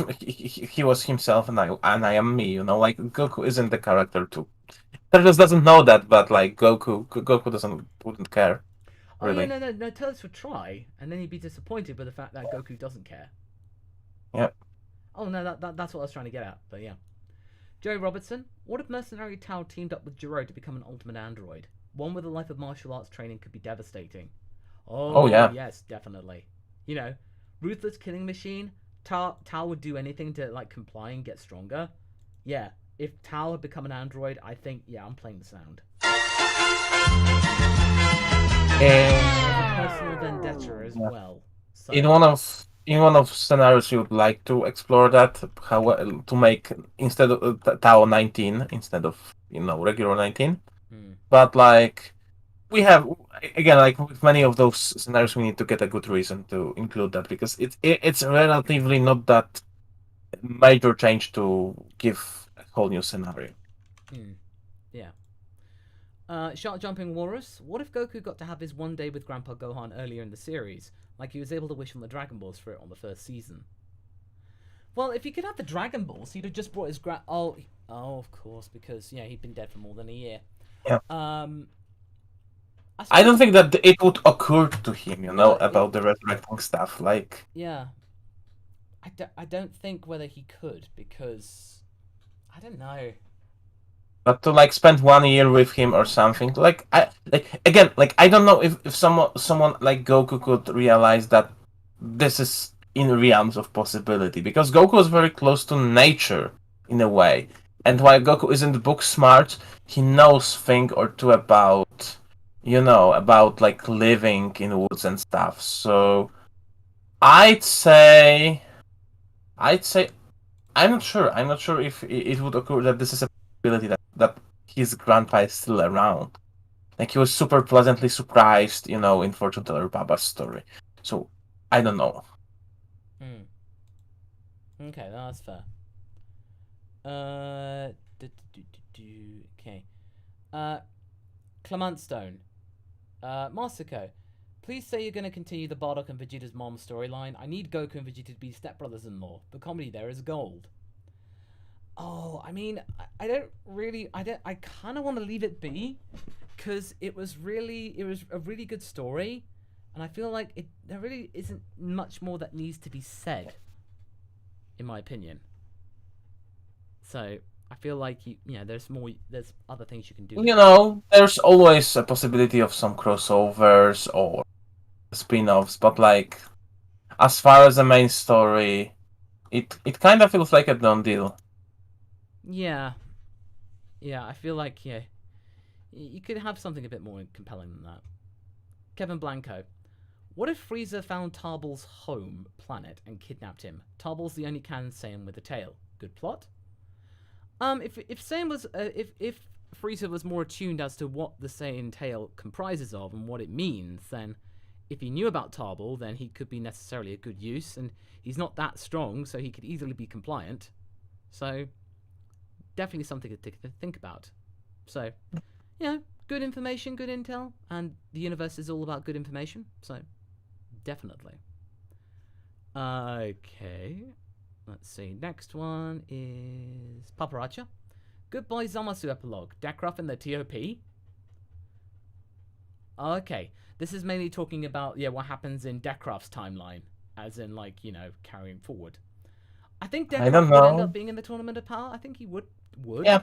himself, and I am me. You know, like Goku isn't the character too. Turles doesn't know that, but like Goku wouldn't care. Really. Oh yeah, no. Turles would try, and then he'd be disappointed with the fact that Goku doesn't care. Yeah. Oh no, that's what I was trying to get at. But yeah, Joey Robertson. What if Mercenary Tao teamed up with Jiro to become an ultimate android? One with a life of martial arts training could be devastating. Oh yeah. Yes, definitely. You know, ruthless killing machine. Tao would do anything to like comply and get stronger. Yeah, if Tao had become an android, I think I'm playing the sound. Personal vendetta as well. So. In one of scenarios, you would like to explore that how to make instead of Tao 19 instead of regular 19. But like we have again, like with many of those scenarios, we need to get a good reason to include that because it's relatively not that major change to give a whole new scenario. Yeah. Shark Jumping Walrus. What if Goku got to have his one day with Grandpa Gohan earlier in the series, like he was able to wish on the Dragon Balls for it on the first season? Well, if he could have the Dragon Balls, he'd have just brought his Oh, of course, because he'd been dead for more than a year. Yeah. I don't think that it would occur to him, about the resurrecting stuff. Like. Yeah. I don't think whether he could because I don't know. But to like spend 1 year with him or something, I don't know if someone like Goku could realize that this is in realms of possibility because Goku was very close to nature in a way, and while Goku isn't book smart, he knows thing or two about like living in woods and stuff. So I'd say I'm not sure. I'm not sure if it would occur that this is a possibility that his grandpa is still around. Like he was super pleasantly surprised, in Fortune Teller Baba's story. So I don't know. Okay, that's fair. Okay. Clement Stone. Masako, please say you're going to continue the Bardock and Vegeta's mom storyline. I need Goku and Vegeta to be stepbrothers-in-law. The comedy there is gold. Oh, I mean, I kind of want to leave it be because it was a really good story, and I feel like there really isn't much more that needs to be said, in my opinion. So I feel like there's other things you can do. There's always a possibility of some crossovers or spin-offs, but like as far as the main story, it kind of feels like a done deal. Yeah. Yeah, I feel like, yeah, you could have something a bit more compelling than that. Kevin Blanco. What if Frieza found Tarbell's home planet and kidnapped him? Tarbell's the only canon Saiyan with a tail. Good plot. If Saiyan was if Frieza was more attuned as to what the Saiyan tail comprises of and what it means, then if he knew about Tarbell, then he could be necessarily a good use, and he's not that strong, so he could easily be compliant. So definitely something to think about. So, good information, good intel, and the universe is all about good information, so definitely. Okay, let's see. Next one is Paparacha. Goodbye Zamasu epilogue. Dekraf and the TOP. Okay, this is mainly talking about what happens in Dekraf's timeline, as in carrying forward. I think I don't Dekraf would end know. up being in the Tournament of Power. I think he would. Yeah.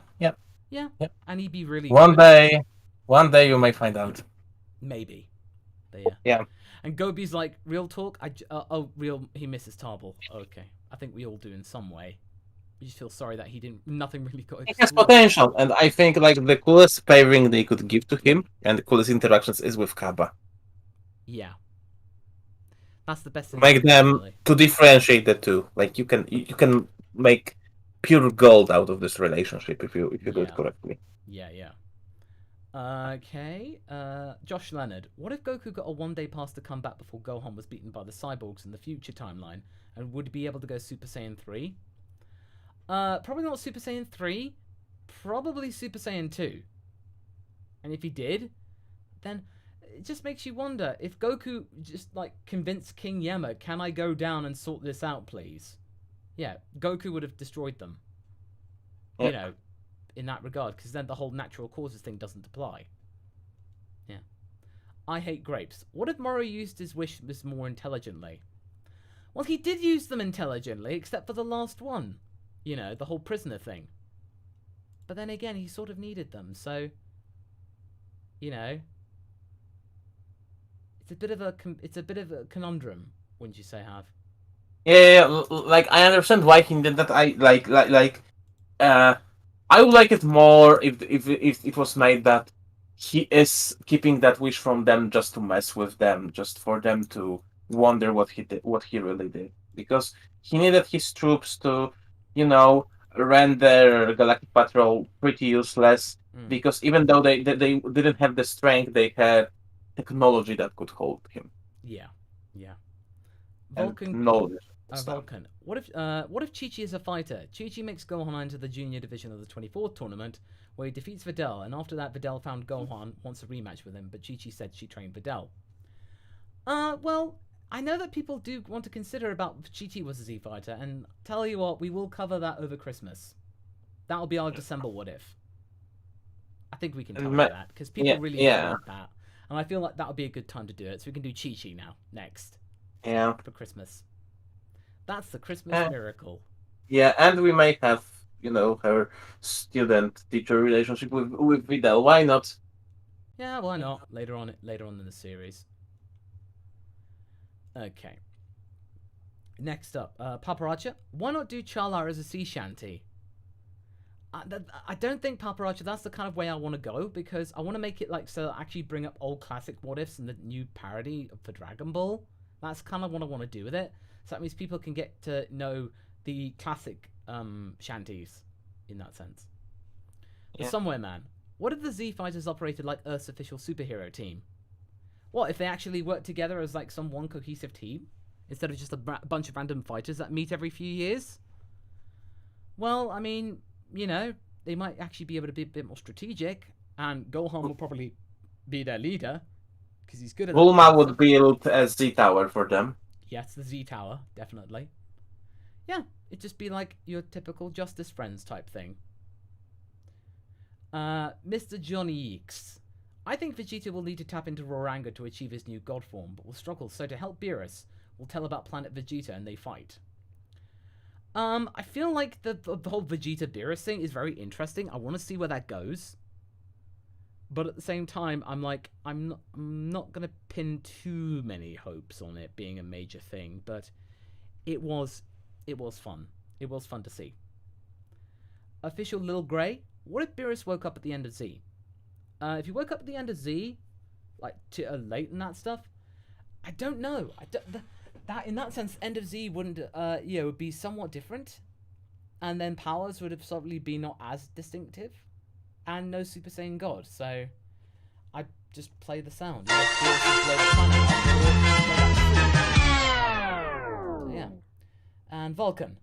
Yeah. And he'd be really one good. one day you may find out. Maybe. But Yeah. And Gobi's like, real talk? He misses Tarbell. Okay. I think we all do in some way. We just feel sorry that nothing really got He has explored. potential, and I think the coolest pairing they could give to him and the coolest interactions is with Kaba. Yeah. That's the best thing. Make them to differentiate the two. Like you can make pure gold out of this relationship if you do it correctly. Yeah. Okay. Josh Leonard. What if Goku got a one-day pass to come back before Gohan was beaten by the cyborgs in the future timeline, and would be able to go Super Saiyan 3? Probably not Super Saiyan 3. Probably Super Saiyan 2. And if he did, then it just makes you wonder if Goku just convinced King Yama, can I go down and sort this out, please? Yeah, Goku would have destroyed them. Yep. In that regard, because then the whole natural causes thing doesn't apply. Yeah. I hate grapes. What if Moro used his wishes more intelligently? Well, he did use them intelligently, except for the last one. The whole prisoner thing. But then again, he sort of needed them, so... It's a bit of a conundrum, wouldn't you say, Hav? Yeah, I understand why he did that. I would like it more if it was made that he is keeping that wish from them just to mess with them, just for them to wonder what he really did, because he needed his troops to, render Galactic Patrol pretty useless. Because even though they didn't have the strength, they had technology that could hold him. Yeah. Vulcan knowledge. Vulcan. What if Chi-Chi is a fighter? Chi-Chi makes Gohan into the junior division of the 24th tournament, where he defeats Videl, and after that Videl found Gohan wants a rematch with him, but Chi-Chi said she trained Videl. Well, I know that people do want to consider about Chi-Chi was a Z fighter, and tell you what, we will cover that over Christmas. That'll be our December what if. I think we can cover that, because people really want that. And I feel like that would be a good time to do it, so we can do Chi-Chi now, next. Yeah. For Christmas. That's the Christmas miracle. Yeah, and we may have, her student-teacher relationship with Videl. Why not? Yeah, why not? Later on in the series. Okay. Next up, Paparacha. Why not do Chala as a sea shanty? I don't think Paparacha, that's the kind of way I want to go, because I want to make it actually bring up old classic what ifs and the new parody for Dragon Ball. That's kind of what I want to do with it. So that means people can get to know the classic shanties in that sense. But Somewhere Man. What if the Z Fighters operated like Earth's official superhero team? What if they actually worked together as some one cohesive team, instead of just a bunch of random fighters that meet every few years? Well, I mean, they might actually be able to be a bit more strategic, and Gohan will probably be their leader, because he's good at Bulma would build a Z-Tower for them. Yes, the Z-Tower, definitely. Yeah, it'd just be like your typical Justice Friends type thing. Mr. Johnny X. I think Vegeta will need to tap into Raw to achieve his new god form, but will struggle, so to help Beerus, we'll tell about Planet Vegeta and they fight. I feel like the whole Vegeta Beerus thing is very interesting. I want to see where that goes. But at the same time, I'm not gonna pin too many hopes on it being a major thing. But it was fun. It was fun to see. Official Lil Grey. What if Beerus woke up at the end of Z? If you woke up at the end of Z, like to late and that stuff, I don't know. That in that sense, end of Z wouldn't would be somewhat different, and then powers would have probably be not as distinctive, and no Super Saiyan God. So I just play the sound. You know, Beerus would blow the planet up, so, yeah. And Vulcan.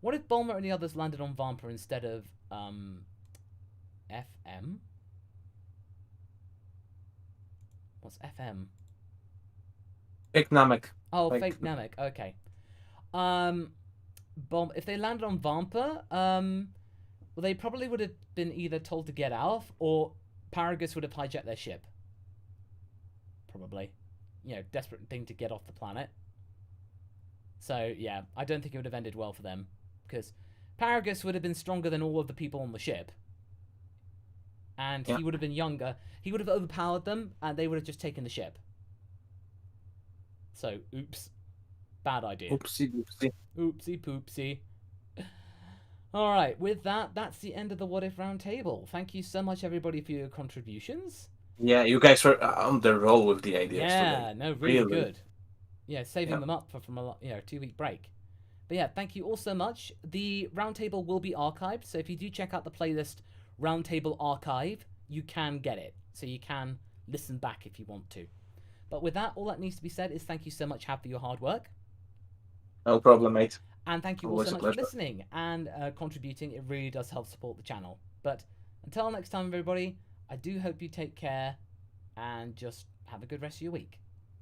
What if Bulma and the others landed on Vampa instead of FM? What's FM? Fake Namek. Oh, Like- fake Namek. Okay. If they landed on Vampa, well, they probably would have been either told to get out, or Paragus would have hijacked their ship. Probably, desperate thing to get off the planet. So yeah, I don't think it would have ended well for them, because Paragus would have been stronger than all of the people on the ship, and he would have been younger. He would have overpowered them, and they would have just taken the ship. So, oops. Bad idea. Oopsie doopsie. Oopsie poopsie. Alright, with that, that's the end of the What If Roundtable. Thank you so much, everybody, for your contributions. Yeah, you guys were on the roll with the ideas Yeah, today. no, really Really. good. Yeah, saving them up from a 2-week break. But yeah, thank you all so much. The Roundtable will be archived, so if you do check out the playlist Roundtable Archive, you can get it. So you can listen back if you want to. But with that, all that needs to be said is thank you so much, Hab, for your hard work. No problem, mate. And thank you all Always so a much for pleasure. listening and contributing. It really does help support the channel. But until next time, everybody, I do hope you take care and just have a good rest of your week.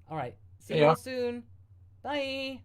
All right. See you Yeah. all soon. Bye.